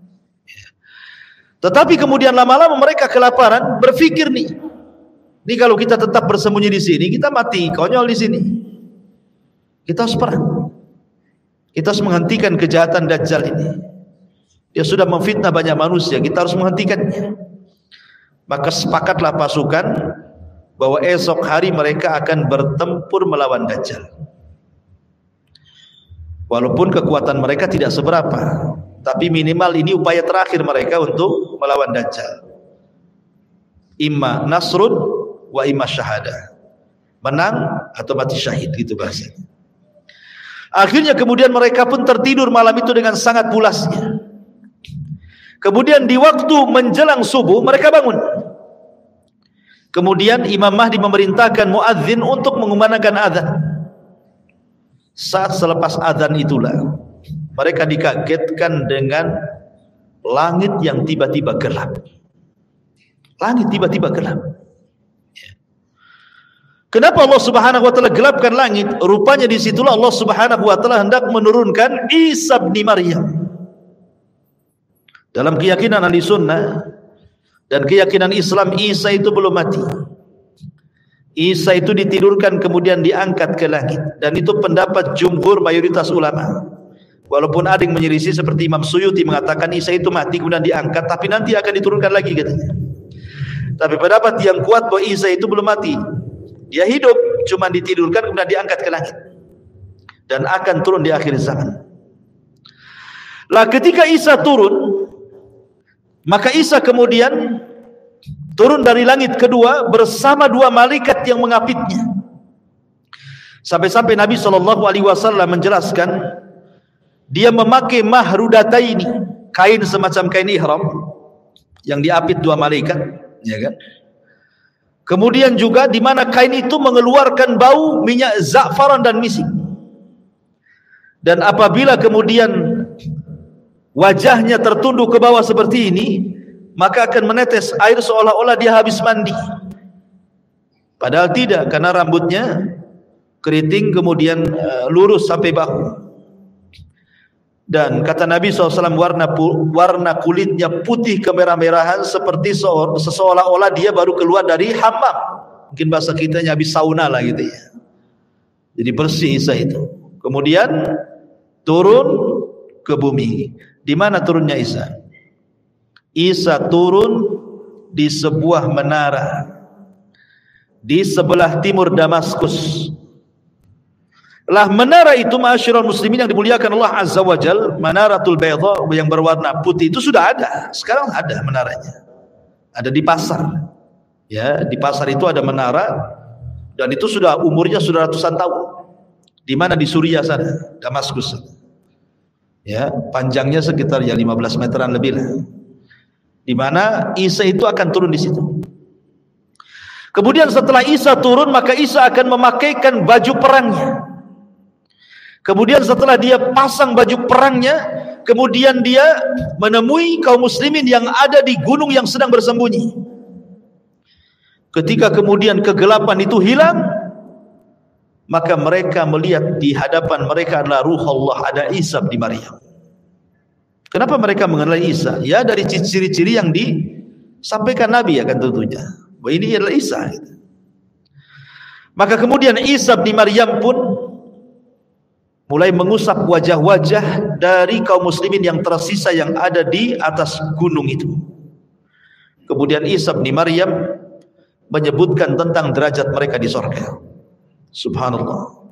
Speaker 2: Tetapi kemudian lama-lama mereka kelaparan, berpikir nih kalau kita tetap bersembunyi di sini, kita mati konyol di sini. Kita harus perang. Kita harus menghentikan kejahatan Dajjal ini. Dia sudah memfitnah banyak manusia, kita harus menghentikannya. Maka sepakatlah pasukan bahwa esok hari mereka akan bertempur melawan Dajjal. Walaupun kekuatan mereka tidak seberapa, tapi minimal ini upaya terakhir mereka untuk melawan Dajjal. Imma nasrun wa imma syahadah. Menang atau mati syahid, gitu bahasanya. Akhirnya kemudian mereka pun tertidur malam itu dengan sangat pulasnya. Kemudian di waktu menjelang subuh mereka bangun. Kemudian Imam Mahdi memerintahkan muadzin untuk mengumandangkan azan. Saat selepas azan itulah mereka dikagetkan dengan langit yang tiba-tiba gelap. Langit tiba-tiba gelap. Kenapa Allah Subhanahu wa taala gelapkan langit? Rupanya di situlah Allah Subhanahu wa taala hendak menurunkan Isa bin Maryam. Dalam keyakinan ahli sunnah, Dan keyakinan Islam, Isa itu belum mati. Isa itu ditidurkan kemudian diangkat ke langit, dan itu pendapat jumhur mayoritas ulama. Walaupun ada yang menyelisih seperti Imam Suyuti mengatakan Isa itu mati kemudian diangkat, tapi nanti akan diturunkan lagi katanya. Tapi pendapat yang kuat bahwa Isa itu belum mati, dia hidup, cuma ditidurkan kemudian diangkat ke langit dan akan turun di akhir zaman. Lah ketika Isa turun, maka Isa kemudian turun dari langit kedua bersama dua malaikat yang mengapitnya. Sampai-sampai Nabi SAW menjelaskan, dia memakai mahrudataini, kain semacam kain ihram yang diapit dua malaikat, ya kan? Kemudian juga di mana kain itu mengeluarkan bau minyak za'faran dan misik. Dan apabila kemudian wajahnya tertunduk ke bawah seperti ini, maka akan menetes air seolah-olah dia habis mandi. Padahal tidak, karena rambutnya keriting kemudian lurus sampai bahu. Dan kata Nabi SAW, warna kulitnya putih kemerah-merahan seperti seolah-olah dia baru keluar dari hammam. Mungkin bahasa kitanya habis sauna lah gitu ya. Jadi bersih Isa itu. Kemudian turun ke bumi. Di mana turunnya Isa? Isa turun di sebuah menara di sebelah timur Damaskus. Lah menara itu, ma'asyiral muslimin yang dimuliakan Allah Azza wa Jal, Manaratul Bayda yang berwarna putih itu sudah ada. Sekarang ada menaranya. Ada di pasar. Ya, di pasar itu ada menara, dan itu sudah umurnya sudah ratusan tahun. Di mana? Di Suriah sana, Damaskus. Ya, panjangnya sekitar ya 15 meteran lebih lah. Di mana Isa itu akan turun di situ. Kemudian setelah Isa turun, maka Isa akan memakaikan baju perangnya. Kemudian setelah dia pasang baju perangnya, kemudian dia menemui kaum muslimin yang ada di gunung yang sedang bersembunyi. Ketika kemudian kegelapan itu hilang, maka mereka melihat di hadapan mereka adalah ruh Allah, ada Isa bin Maryam. Kenapa mereka mengenali Isa? Ya dari ciri-ciri yang disampaikan Nabi ya kan tentunya. Bahwa ini adalah Isa. Maka kemudian Isa bin Maryam pun mulai mengusap wajah-wajah dari kaum muslimin yang tersisa yang ada di atas gunung itu. Kemudian Isa bin Maryam menyebutkan tentang derajat mereka di surga. Subhanallah.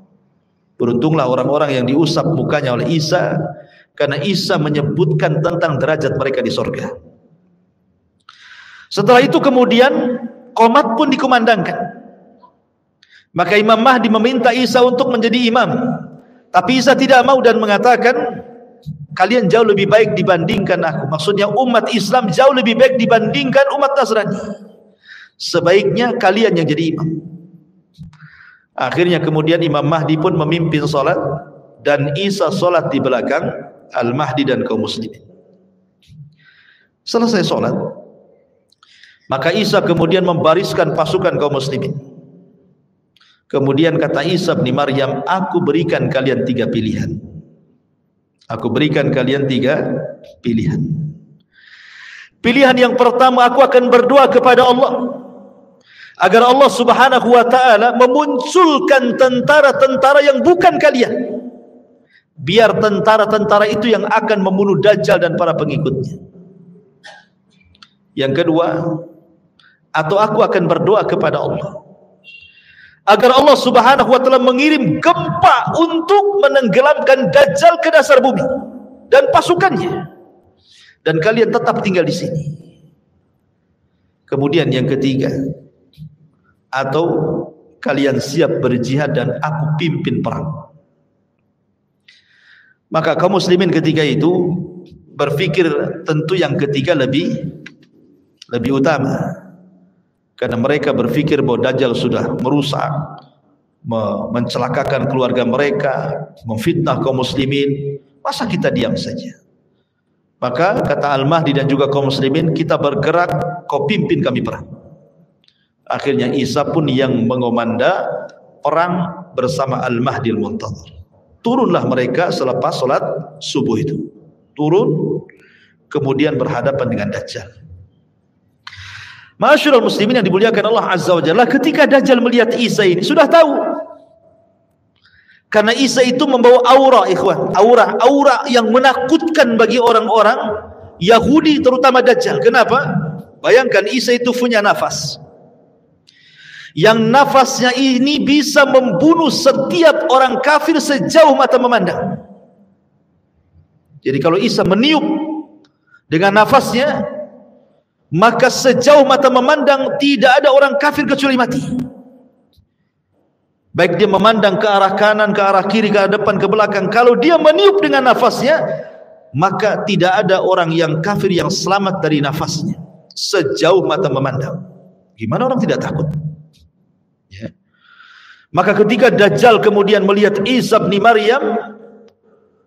Speaker 2: Beruntunglah orang-orang yang diusap mukanya oleh Isa, karena Isa menyebutkan tentang derajat mereka di surga. Setelah itu kemudian qomat pun dikumandangkan. Maka Imam Mahdi meminta Isa untuk menjadi imam, tapi Isa tidak mau dan mengatakan, kalian jauh lebih baik dibandingkan aku. Maksudnya umat Islam jauh lebih baik dibandingkan umat Nasrani. Sebaiknya kalian yang jadi imam. Akhirnya kemudian Imam Mahdi pun memimpin solat, dan Isa solat di belakang Al-Mahdi dan kaum muslimin. Selesai solat, maka Isa kemudian membariskan pasukan kaum muslimin. Kemudian kata Isa bin Maryam, aku berikan kalian 3 pilihan. Aku berikan kalian 3 pilihan. Pilihan yang pertama, aku akan berdoa kepada Allah agar Allah Subhanahu wa ta'ala memunculkan tentara-tentara yang bukan kalian. Biar tentara-tentara itu yang akan membunuh Dajjal dan para pengikutnya. Yang kedua, atau aku akan berdoa kepada Allah agar Allah Subhanahu wa ta'ala mengirim gempa untuk menenggelamkan Dajjal ke dasar bumi dan pasukannya, dan kalian tetap tinggal di sini. Kemudian yang ketiga, atau kalian siap berjihad dan aku pimpin perang. Maka kaum muslimin ketika itu berpikir tentu yang ketiga lebih utama, karena mereka berpikir bahwa Dajjal sudah merusak, mencelakakan keluarga mereka, memfitnah kaum muslimin. Masa kita diam saja? Maka kata Al-Mahdi dan juga kaum muslimin, kita bergerak, kau pimpin kami perang. Akhirnya Isa pun yang mengomanda perang bersama Al-Mahdi Al-Muntadhir. Turunlah mereka selepas solat subuh itu. Turun, kemudian berhadapan dengan Dajjal. Ma'asyiral muslimin yang dimuliakan Allah Azza wa Jalla, ketika Dajjal melihat Isa ini sudah tahu. Karena Isa itu membawa aura, ikhwan, aura yang menakutkan bagi orang-orang Yahudi, terutama Dajjal. Kenapa? Bayangkan Isa itu punya nafas, yang nafasnya ini bisa membunuh setiap orang kafir sejauh mata memandang. Jadi kalau Isa meniup dengan nafasnya, maka sejauh mata memandang tidak ada orang kafir kecuali mati. Baik dia memandang ke arah kanan, ke arah kiri, ke arah depan, ke belakang, kalau dia meniup dengan nafasnya, maka tidak ada orang yang kafir yang selamat dari nafasnya sejauh mata memandang. Gimana orang tidak takut? Ya. Maka ketika Dajjal kemudian melihat Isa bin Maryam,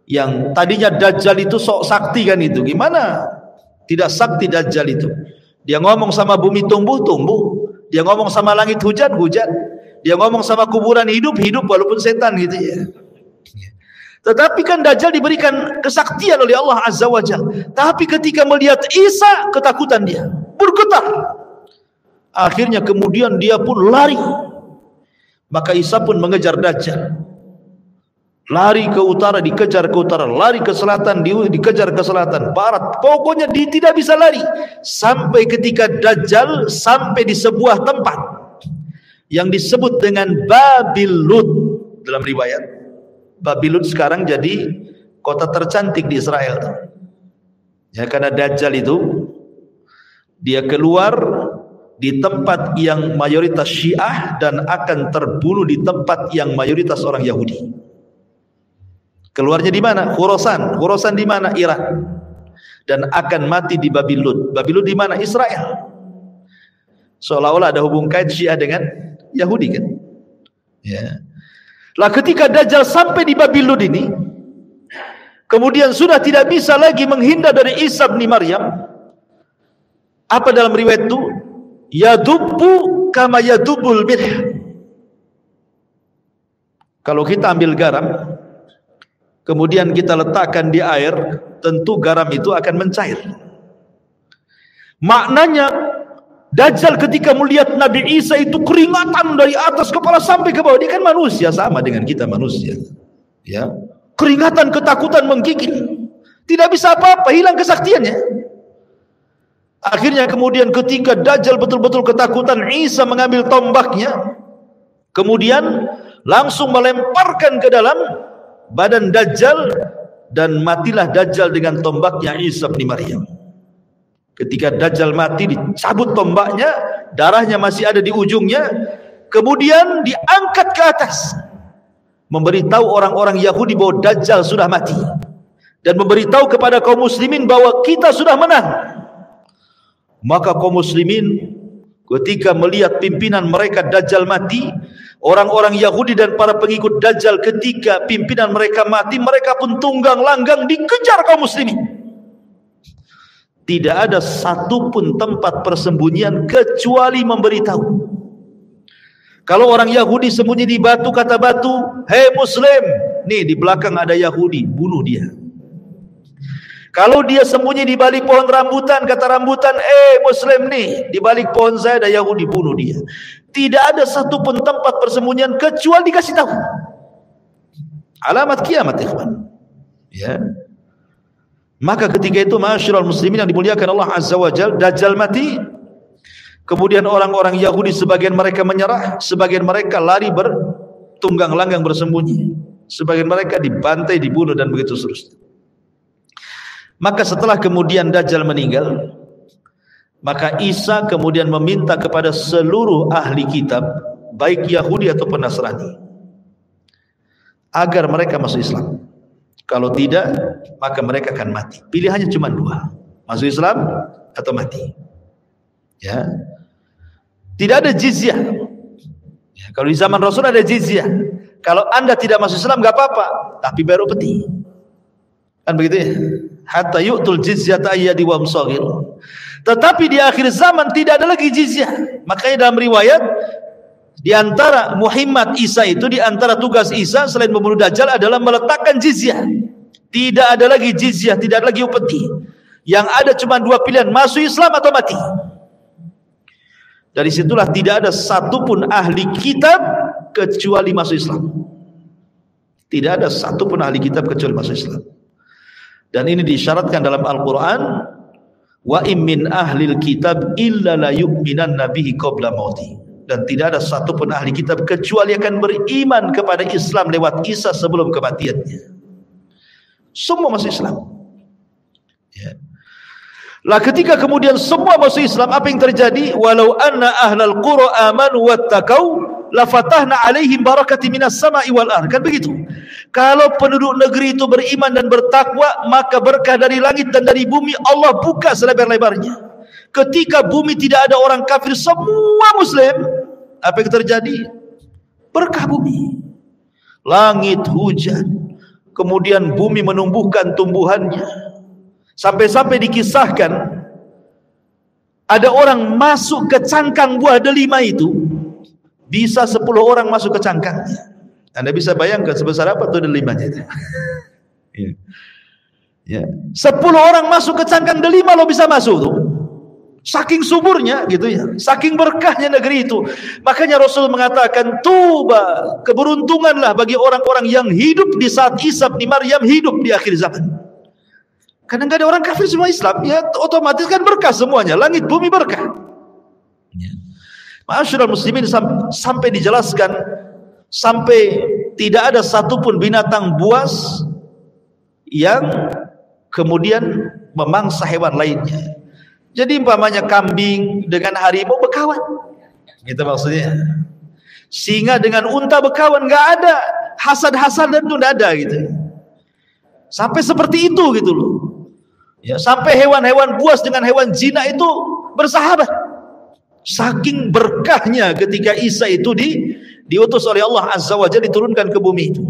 Speaker 2: yang tadinya Dajjal itu sok sakti kan itu, gimana tidak sakti Dajjal itu? Dia ngomong sama bumi tumbuh, dia ngomong sama langit hujan, dia ngomong sama kuburan hidup, walaupun setan gitu ya. Tetapi kan Dajjal diberikan kesaktian oleh Allah Azza wa Jalla. Tapi ketika melihat Isa, ketakutan dia, bergetar. Akhirnya kemudian dia pun lari. Maka Isa pun mengejar Dajjal. Lari ke utara, dikejar ke utara, lari ke selatan, dikejar ke selatan, barat. Pokoknya dia tidak bisa lari. Sampai ketika Dajjal sampai di sebuah tempat yang disebut dengan Babil Lud dalam riwayat. Babil Lud sekarang jadi kota tercantik di Israel. Ya, karena Dajjal itu dia keluar di tempat yang mayoritas Syiah dan akan terbunuh di tempat yang mayoritas orang Yahudi. Keluarnya di mana? Khurasan. Khurasan di mana? Iran. Dan akan mati di Babil Lud. Babil Lud di mana? Israel. Seolah-olah ada hubung kait Syiah dengan Yahudi kan. Ya. Lah ketika Dajjal sampai di Babil Lud ini, kemudian sudah tidak bisa lagi menghindar dari Isa bin Maryam. Apa dalam riwayat itu? Yadubbu kama yadubbul milh. Kalau kita ambil garam, kemudian kita letakkan di air, tentu garam itu akan mencair. Maknanya Dajjal ketika melihat Nabi Isa itu keringatan dari atas kepala sampai ke bawah. Dia kan manusia, sama dengan kita manusia. Ya, keringatan, ketakutan menggigil. Tidak bisa apa-apa, hilang kesaktiannya. Akhirnya kemudian ketika Dajjal betul-betul ketakutan, Isa mengambil tombaknya, kemudian langsung melemparkan ke dalam badan Dajjal, dan matilah Dajjal dengan tombaknya Isa bin Maryam. Ketika Dajjal mati, dicabut tombaknya, darahnya masih ada di ujungnya, kemudian diangkat ke atas, memberitahu orang-orang Yahudi bahwa Dajjal sudah mati, dan memberitahu kepada kaum muslimin bahwa kita sudah menang. Maka kaum muslimin ketika melihat pimpinan mereka Dajjal mati, orang-orang Yahudi dan para pengikut Dajjal ketika pimpinan mereka mati, mereka pun tunggang langgang dikejar kaum muslimin. Tidak ada satupun tempat persembunyian kecuali memberitahu. Kalau orang Yahudi sembunyi di batu, kata batu, "Hei Muslim, nih di belakang ada Yahudi, bunuh dia." Kalau dia sembunyi di balik pohon rambutan, kata rambutan, Muslim nih, di balik pohon saya ada Yahudi, bunuh dia. Tidak ada satupun tempat persembunyian kecuali dikasih tahu. Alamat kiamat, ikhwan. Ya. Maka ketika itu, ma'asyiral muslimin yang dimuliakan Allah Azza wa Jalla, Dajjal mati. Kemudian orang-orang Yahudi sebagian mereka menyerah, sebagian mereka lari bertunggang langgang bersembunyi, sebagian mereka dibantai, dibunuh, dan begitu seterusnya. Maka setelah kemudian Dajjal meninggal, maka Isa kemudian meminta kepada seluruh ahli kitab, baik Yahudi ataupun Nasrani, agar mereka masuk Islam. Kalau tidak, maka mereka akan mati. Pilihannya cuma dua, masuk Islam atau mati. Ya, tidak ada jizyah. Ya, kalau di zaman Rasul ada jizyah. Kalau anda tidak masuk Islam, nggak apa-apa, tapi bayar upeti. Kan begitu ya? Hatta yu'tul jizyata ayyadi wa musagir. Tetapi di akhir zaman tidak ada lagi jizyah. Makanya dalam riwayat, di antara Muhammad Isa itu, di antara tugas Isa selain membunuh Dajjal adalah meletakkan jizyah. Tidak ada lagi jizyah, tidak ada lagi upeti. Yang ada cuma dua pilihan, masuk Islam atau mati. Dari situlah tidak ada satupun ahli kitab kecuali masuk Islam. Tidak ada satupun ahli kitab kecuali masuk Islam. Dan ini disyaratkan dalam Al-Quran, wa im min ahlil kitab illa la yu'minanna bihi qabla mauti. Dan tidak ada satupun ahli kitab kecuali akan beriman kepada Islam lewat Isa sebelum kematiannya. Semua masuk Islam. Ya. Lah ketika kemudian semua masuk Islam, apa yang terjadi? Walau anna ahlal qura amanu wattaqau lafatahna alaihim barakati minas sama'i wal ardh. Kan begitu. Kalau penduduk negeri itu beriman dan bertakwa, maka berkah dari langit dan dari bumi Allah buka selebar-lebarnya. Ketika bumi tidak ada orang kafir, semua muslim, apa yang terjadi? Berkah bumi. Langit hujan, kemudian bumi menumbuhkan tumbuhannya. Sampai-sampai dikisahkan ada orang masuk ke cangkang buah delima itu, bisa 10 orang masuk ke cangkangnya. Anda bisa bayangkan sebesar apa tuh delimanya itu. Ya. 10 orang masuk ke cangkang delima lo bisa masuk tuh. Saking suburnya gitu ya, saking berkahnya negeri itu. Makanya Rasul mengatakan, tuba, keberuntunganlah bagi orang-orang yang hidup di saat Isa bin Maryam hidup di akhir zaman. Karena nggak ada orang kafir, semua Islam, ya otomatis kan berkah semuanya, langit bumi berkah. Ma'asyiral muslimin, sampai dijelaskan, sampai tidak ada satupun binatang buas yang kemudian memangsa hewan lainnya. Jadi umpamanya kambing dengan harimau berkawan, gitu maksudnya. Singa dengan unta berkawan, nggak ada hasad-hasad dan itu nggak ada gitu. Sampai seperti itu gitu loh. Ya, sampai hewan-hewan buas dengan hewan zina itu bersahabat. Saking berkahnya ketika Isa itu diutus oleh Allah Azza wa Jalla, diturunkan ke bumi itu.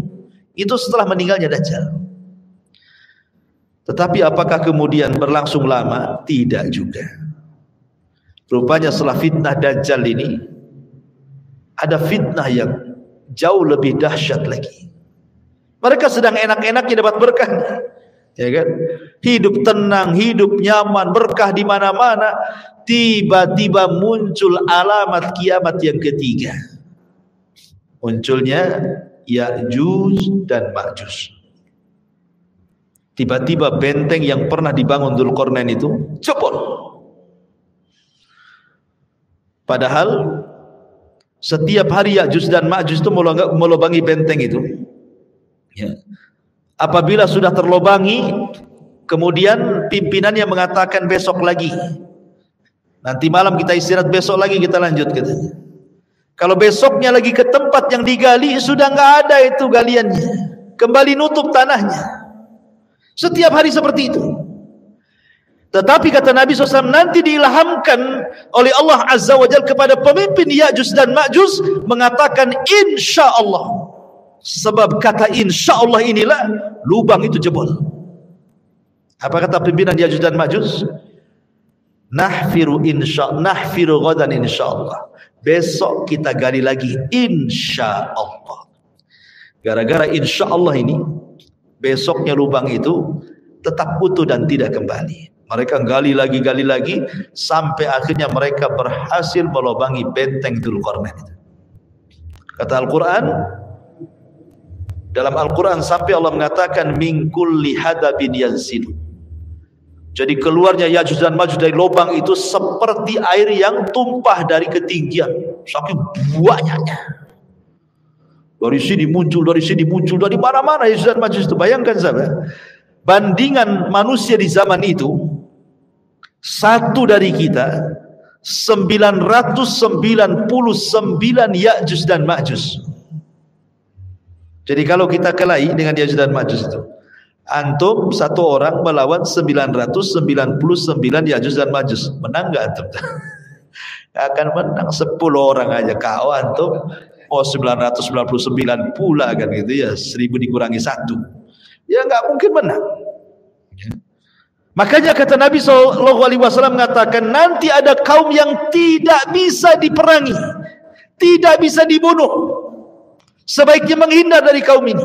Speaker 2: Itu setelah meninggalnya Dajjal. Tetapi apakah kemudian berlangsung lama? Tidak juga. Rupanya setelah fitnah Dajjal ini, ada fitnah yang jauh lebih dahsyat lagi. Mereka sedang enak-enaknya dapat berkahnya, ya kan? Hidup tenang, hidup nyaman, berkah di mana-mana. Tiba-tiba muncul alamat kiamat yang ketiga. Munculnya Ya'juj dan Ma'juj. Tiba-tiba benteng yang pernah dibangun Dzulqarnain itu jebol. Padahal setiap hari Ya'juj dan Ma'juj itu melobangi benteng itu. Ya. Apabila sudah terlobangi, kemudian pimpinannya mengatakan besok lagi. Nanti malam kita istirahat, besok lagi kita lanjut katanya. Kalau besoknya lagi ke tempat yang digali, sudah nggak ada itu galiannya. Kembali nutup tanahnya. Setiap hari seperti itu. Tetapi kata Nabi SAW, nanti diilhamkan oleh Allah Azza wa Jalla kepada pemimpin Ya'juj dan Ma'juj mengatakan insya Allah. Sebab kata insya Allah inilah lubang itu jebol. Apa kata pimpinan Ya'juj dan Ma'juj? Nahfiru ghadan insya Allah. Besok kita gali lagi insya Allah. Gara-gara insya Allah ini, besoknya lubang itu tetap utuh dan tidak kembali. Mereka gali lagi sampai akhirnya mereka berhasil melobangi benteng Dzulqarnain itu. Kata Al-Quran, dalam Al-Quran sampai Allah mengatakan min kulli hadabin yanzilu. Jadi keluarnya Ya'juj dan Ma'juj dari lubang itu seperti air yang tumpah dari ketinggian, saking banyaknya. Dari sini muncul, dari mana-mana Ya'juj dan Ma'juj itu. Bayangkan sahabat, bandingan manusia di zaman itu, satu dari kita 999 Ya'juj dan Ma'juj. Jadi kalau kita kelahi dengan Ya'juj dan Ma'juj itu, antum satu orang melawan 999 Ya'juj dan Ma'juj, menang gak antum? Gak akan menang. 10 orang aja kau antum, oh 999 pula kan gitu ya, 1000 dikurangi 1, ya gak mungkin menang. Makanya kata Nabi SAW mengatakan, nanti ada kaum yang tidak bisa diperangi, tidak bisa dibunuh, sebaiknya menghindar dari kaum ini.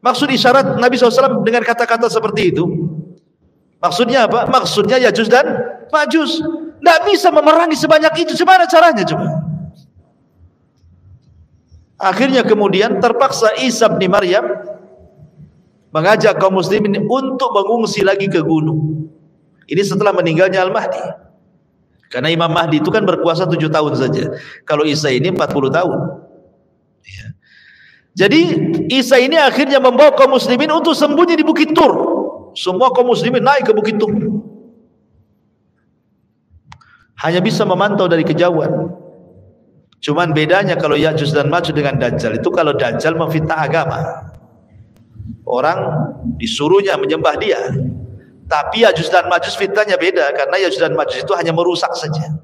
Speaker 2: Maksud isyarat Nabi SAW dengan kata-kata seperti itu, maksudnya apa? Maksudnya Ya'juj dan Ma'juj. Tidak bisa memerangi sebanyak itu. Gimana caranya coba? Akhirnya kemudian terpaksa Isa bin Maryam mengajak kaum muslimin untuk mengungsi lagi ke gunung. Ini setelah meninggalnya Al-Mahdi. Karena Imam Mahdi itu kan berkuasa 7 tahun saja. Kalau Isa ini 40 tahun. Ya. Jadi Isa ini akhirnya membawa kaum muslimin untuk sembunyi di Bukit Tur. Semua kaum muslimin naik ke Bukit Tur. Hanya bisa memantau dari kejauhan. Cuman bedanya kalau Ya'juj dan Ma'juj dengan Dajjal itu, kalau Dajjal memfitnah agama. Orang disuruhnya menyembah dia. Tapi Ya'juj dan Ma'juj fitnahnya beda, karena Ya'juj dan Ma'juj itu hanya merusak saja.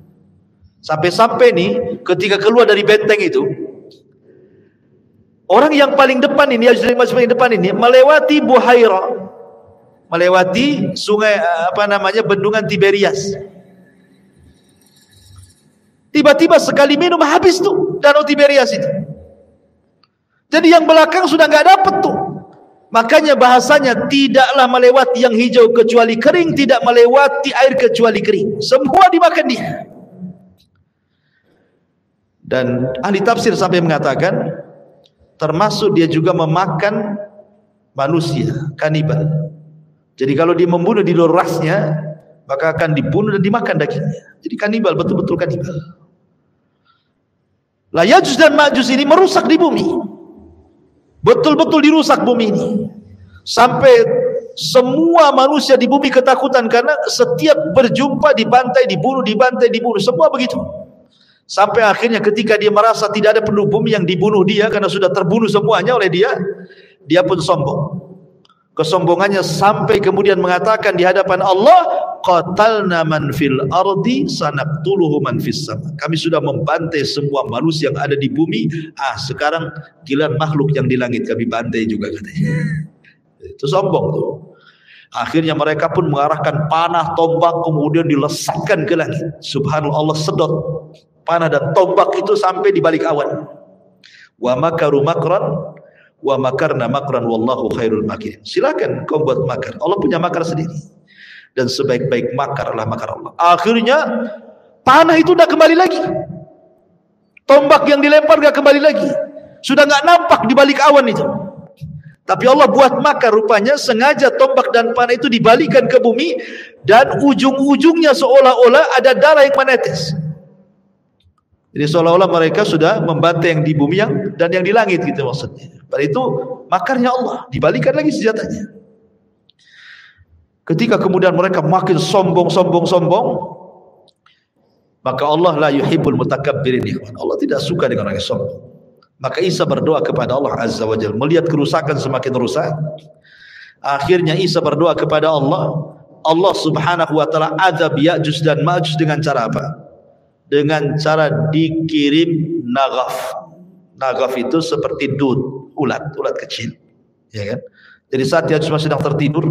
Speaker 2: Sampai-sampai nih ketika keluar dari benteng itu, orang yang paling depan ini, Ya'juj dan Ma'juj paling depan ini melewati Buhaira, melewati sungai bendungan Tiberias. Tiba-tiba sekali minum habis tuh danau Tiberias itu. Jadi yang belakang sudah nggak dapat tuh. Makanya bahasanya tidaklah melewati yang hijau kecuali kering, tidak melewati air kecuali kering. Semua dimakan dia. Dan ahli tafsir sampai mengatakan termasuk dia juga memakan manusia, kanibal. Jadi kalau dia membunuh di luar rasnya, maka akan dibunuh dan dimakan dagingnya. Jadi kanibal, betul-betul kanibal. Lah Ya'juj dan Ma'juj ini merusak di bumi. Betul-betul dirusak bumi ini. Sampai semua manusia di bumi ketakutan karena setiap berjumpa dibantai, dibunuh, dibantai, dibunuh. Semua begitu. Sampai akhirnya ketika dia merasa tidak ada penduduk bumi yang dibunuh dia karena sudah terbunuh semuanya oleh dia, dia pun sombong. Kesombongannya sampai kemudian mengatakan di hadapan Allah, qatalna man fil ardi sanaqtuluhu man fis sama. Kami sudah membantai semua manusia yang ada di bumi. Sekarang giliran makhluk yang di langit kami bantai juga katanya. Itu sombong tuh. Akhirnya mereka pun mengarahkan panah, tombak, kemudian dilesatkan ke langit. Subhanallah, Allah sedot panah dan tombak itu sampai di balik awan. Wa makaru makran wa makarna makran wallahu khairul makirin. Silakan kau buat makar. Allah punya makar sendiri. Dan sebaik-baik makar adalah makar Allah. Akhirnya panah itu tidak kembali lagi. Tombak yang dilempar tidak kembali lagi. Sudah tidak nampak di balik awan itu. Tapi Allah buat makar, rupanya sengaja tombak dan panah itu dibalikan ke bumi, dan ujung-ujungnya seolah-olah ada darah yang menetes. Jadi seolah-olah mereka sudah membantai yang di bumi dan yang di langit gitu maksudnya. Pada itu makarnya Allah, dibalikan lagi senjatanya. Ketika kemudian mereka makin sombong, maka Allah la yuhibbul mutakabbirin. Allah tidak suka dengan orang yang sombong. Maka Isa berdoa kepada Allah Azza wa Jalla, melihat kerusakan semakin rusak. Akhirnya Isa berdoa kepada Allah. Allah Subhanahu wa taala azab Ya'juj dan Ma'juj dengan cara apa? Dengan cara dikirim naghaf. Naghaf itu seperti dud, ulat kecil, ya kan? Jadi saat Ya'juj sedang tertidur,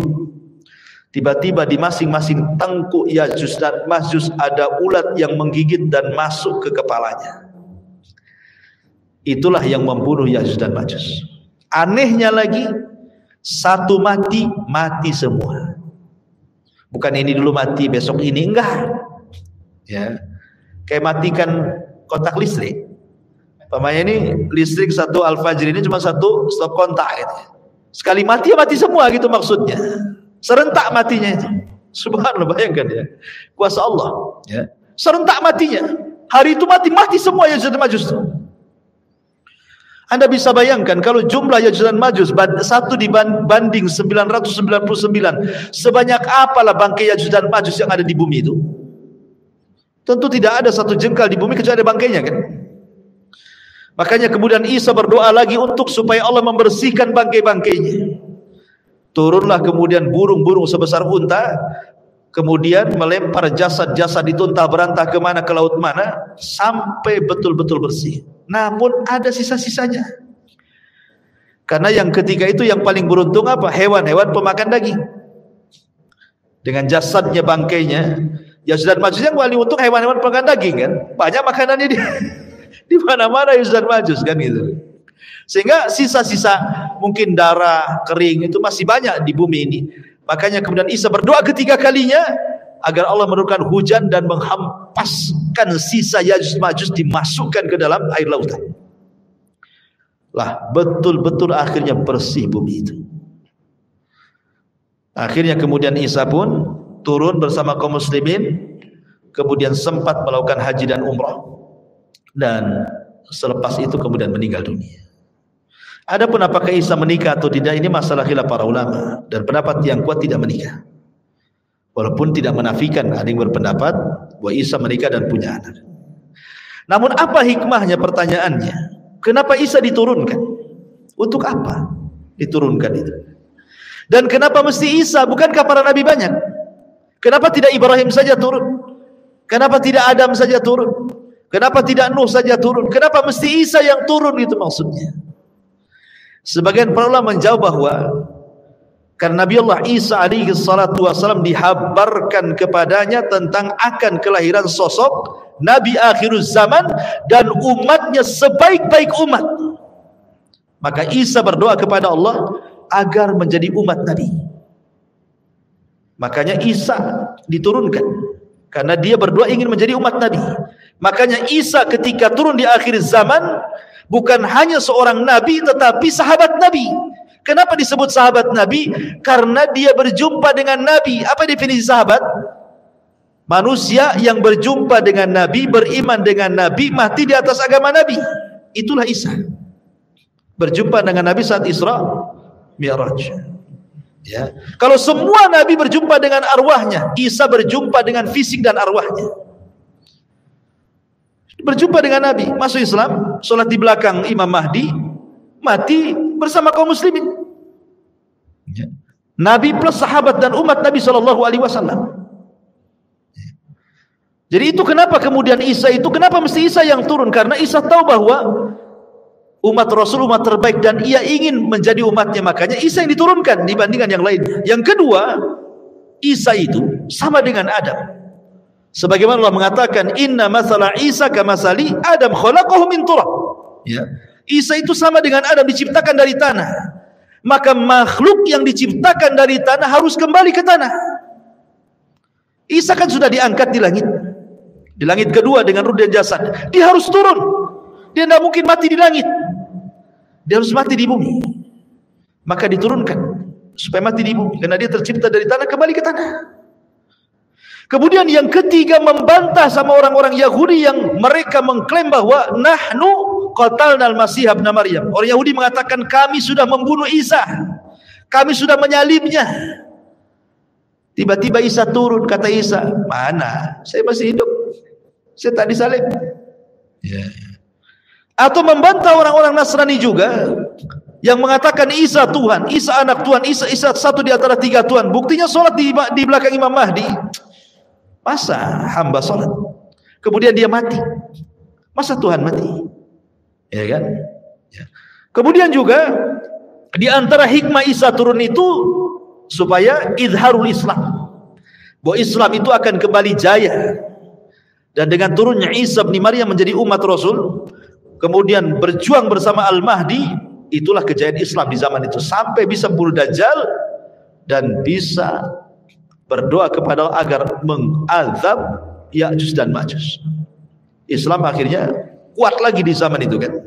Speaker 2: tiba-tiba di masing-masing tengkuk Ya'juj dan Ma'juj ada ulat yang menggigit dan masuk ke kepalanya. Itulah yang membunuh Ya'juj dan Ma'juj. Anehnya lagi, satu mati semua. Bukan ini dulu mati, besok ini enggak. Ya. Kayak matikan kontak listrik. Pamannya ini listrik satu Al-Fajr ini cuma satu stop kontak gitu. Sekali mati ya mati semua gitu maksudnya. Serentak matinya itu. Subhanallah, bayangkan ya. Kuasa Allah, ya. Serentak matinya. Hari itu mati semua Ya'juj dan Ma'juj. Anda bisa bayangkan kalau jumlah Ya'juj dan Ma'juj satu dibanding 999, sebanyak apalah bangkai Ya'juj dan Ma'juj yang ada di bumi itu? Tentu tidak ada satu jengkal di bumi kecuali ada bangkainya kan? Makanya kemudian Isa berdoa lagi untuk supaya Allah membersihkan bangkai-bangkainya. Turunlah kemudian burung-burung sebesar unta, kemudian melempar jasad-jasad itu entah berantah kemana, ke laut mana, sampai betul-betul bersih. Namun ada sisa-sisanya. Karena yang ketiga itu yang paling beruntung apa? Hewan-hewan pemakan daging. Dengan jasadnya, bangkainya. Ya'juj dan Ma'juj yang paling untung hewan-hewan pemakan daging kan. Banyak makanannya di mana-mana Ya'juj dan Ma'juj kan gitu. Sehingga sisa-sisa mungkin darah kering itu masih banyak di bumi ini. Makanya kemudian Isa berdoa ketiga kalinya, agar Allah menurunkan hujan dan menghempaskan sisa Yajuj Majuj dimasukkan ke dalam air lautan. Lah betul-betul akhirnya bersih bumi itu. Akhirnya kemudian Isa pun turun bersama kaum muslimin, kemudian sempat melakukan haji dan umrah, dan selepas itu kemudian meninggal dunia. Adapun apakah Isa menikah atau tidak, ini masalah khilaf para ulama, dan pendapat yang kuat tidak menikah. Walaupun tidak menafikan, ada yang berpendapat bahwa Isa menikah dan punya anak. Namun apa hikmahnya, pertanyaannya? Kenapa Isa diturunkan? Untuk apa diturunkan itu? Dan kenapa mesti Isa? Bukankah para nabi banyak? Kenapa tidak Ibrahim saja turun? Kenapa tidak Adam saja turun? Kenapa tidak Nuh saja turun? Kenapa mesti Isa yang turun, itu maksudnya? Sebagian para ulama menjawab bahwa karena Nabi Allah Isa alaihi salatu wasallam dihabarkan kepadanya tentang akan kelahiran sosok Nabi akhir zaman dan umatnya sebaik-baik umat. Maka Isa berdoa kepada Allah agar menjadi umat Nabi. Makanya Isa diturunkan karena dia berdoa ingin menjadi umat Nabi. Makanya Isa ketika turun di akhir zaman bukan hanya seorang Nabi tetapi sahabat Nabi. Kenapa disebut sahabat Nabi? Karena dia berjumpa dengan Nabi. Apa definisi sahabat? Manusia yang berjumpa dengan Nabi, beriman dengan Nabi, mati di atas agama Nabi. Itulah Isa. Berjumpa dengan Nabi saat Isra Mi'raj. Ya. Kalau semua Nabi berjumpa dengan arwahnya, Isa berjumpa dengan fisik dan arwahnya. Berjumpa dengan Nabi, masuk Islam, sholat di belakang Imam Mahdi, mati bersama kaum muslimin. Ya. Nabi plus sahabat dan umat Nabi SAW. Jadi itu kenapa kemudian Isa itu, kenapa mesti Isa yang turun? Karena Isa tahu bahwa umat Rasul umat terbaik dan ia ingin menjadi umatnya, makanya Isa yang diturunkan dibandingkan yang lain. Yang kedua, Isa itu sama dengan Adam. Sebagaimana Allah mengatakan, inna masala Isa kamasali Adam khalaqahu min turab. Ya. Isa itu sama dengan Adam, diciptakan dari tanah. Maka makhluk yang diciptakan dari tanah harus kembali ke tanah. Isa kan sudah diangkat di langit. Di langit kedua dengan ruh dan jasad. Dia harus turun. Dia tidak mungkin mati di langit. Dia harus mati di bumi. Maka diturunkan supaya mati di bumi, karena dia tercipta dari tanah, kembali ke tanah. Kemudian yang ketiga, membantah sama orang-orang Yahudi yang mereka mengklaim bahwa nahnu qatalna al-Masih ibn Maryam. Orang Yahudi mengatakan kami sudah membunuh Isa, kami sudah menyalibnya. Tiba-tiba Isa turun, kata Isa, mana? Saya masih hidup, saya tak disalib. Ya. Atau membantah orang-orang Nasrani juga yang mengatakan Isa Tuhan, Isa anak Tuhan, Isa satu di antara tiga Tuhan. Buktinya sholat di belakang Imam Mahdi. Masa hamba sholat kemudian dia mati? Masa Tuhan mati? Ya kan? Ya. Kemudian juga di antara hikmah Isa turun itu supaya izharul Islam, bahwa Islam itu akan kembali jaya. Dan dengan turunnya Isa bin Maryam menjadi umat Rasul, kemudian berjuang bersama Al-Mahdi, itulah kejayaan Islam di zaman itu, sampai bisa bunuh Dajjal dan bisa berdoa kepada Allah agar mengazab Ya'juj dan Ma'juj. Islam akhirnya kuat lagi di zaman itu kan.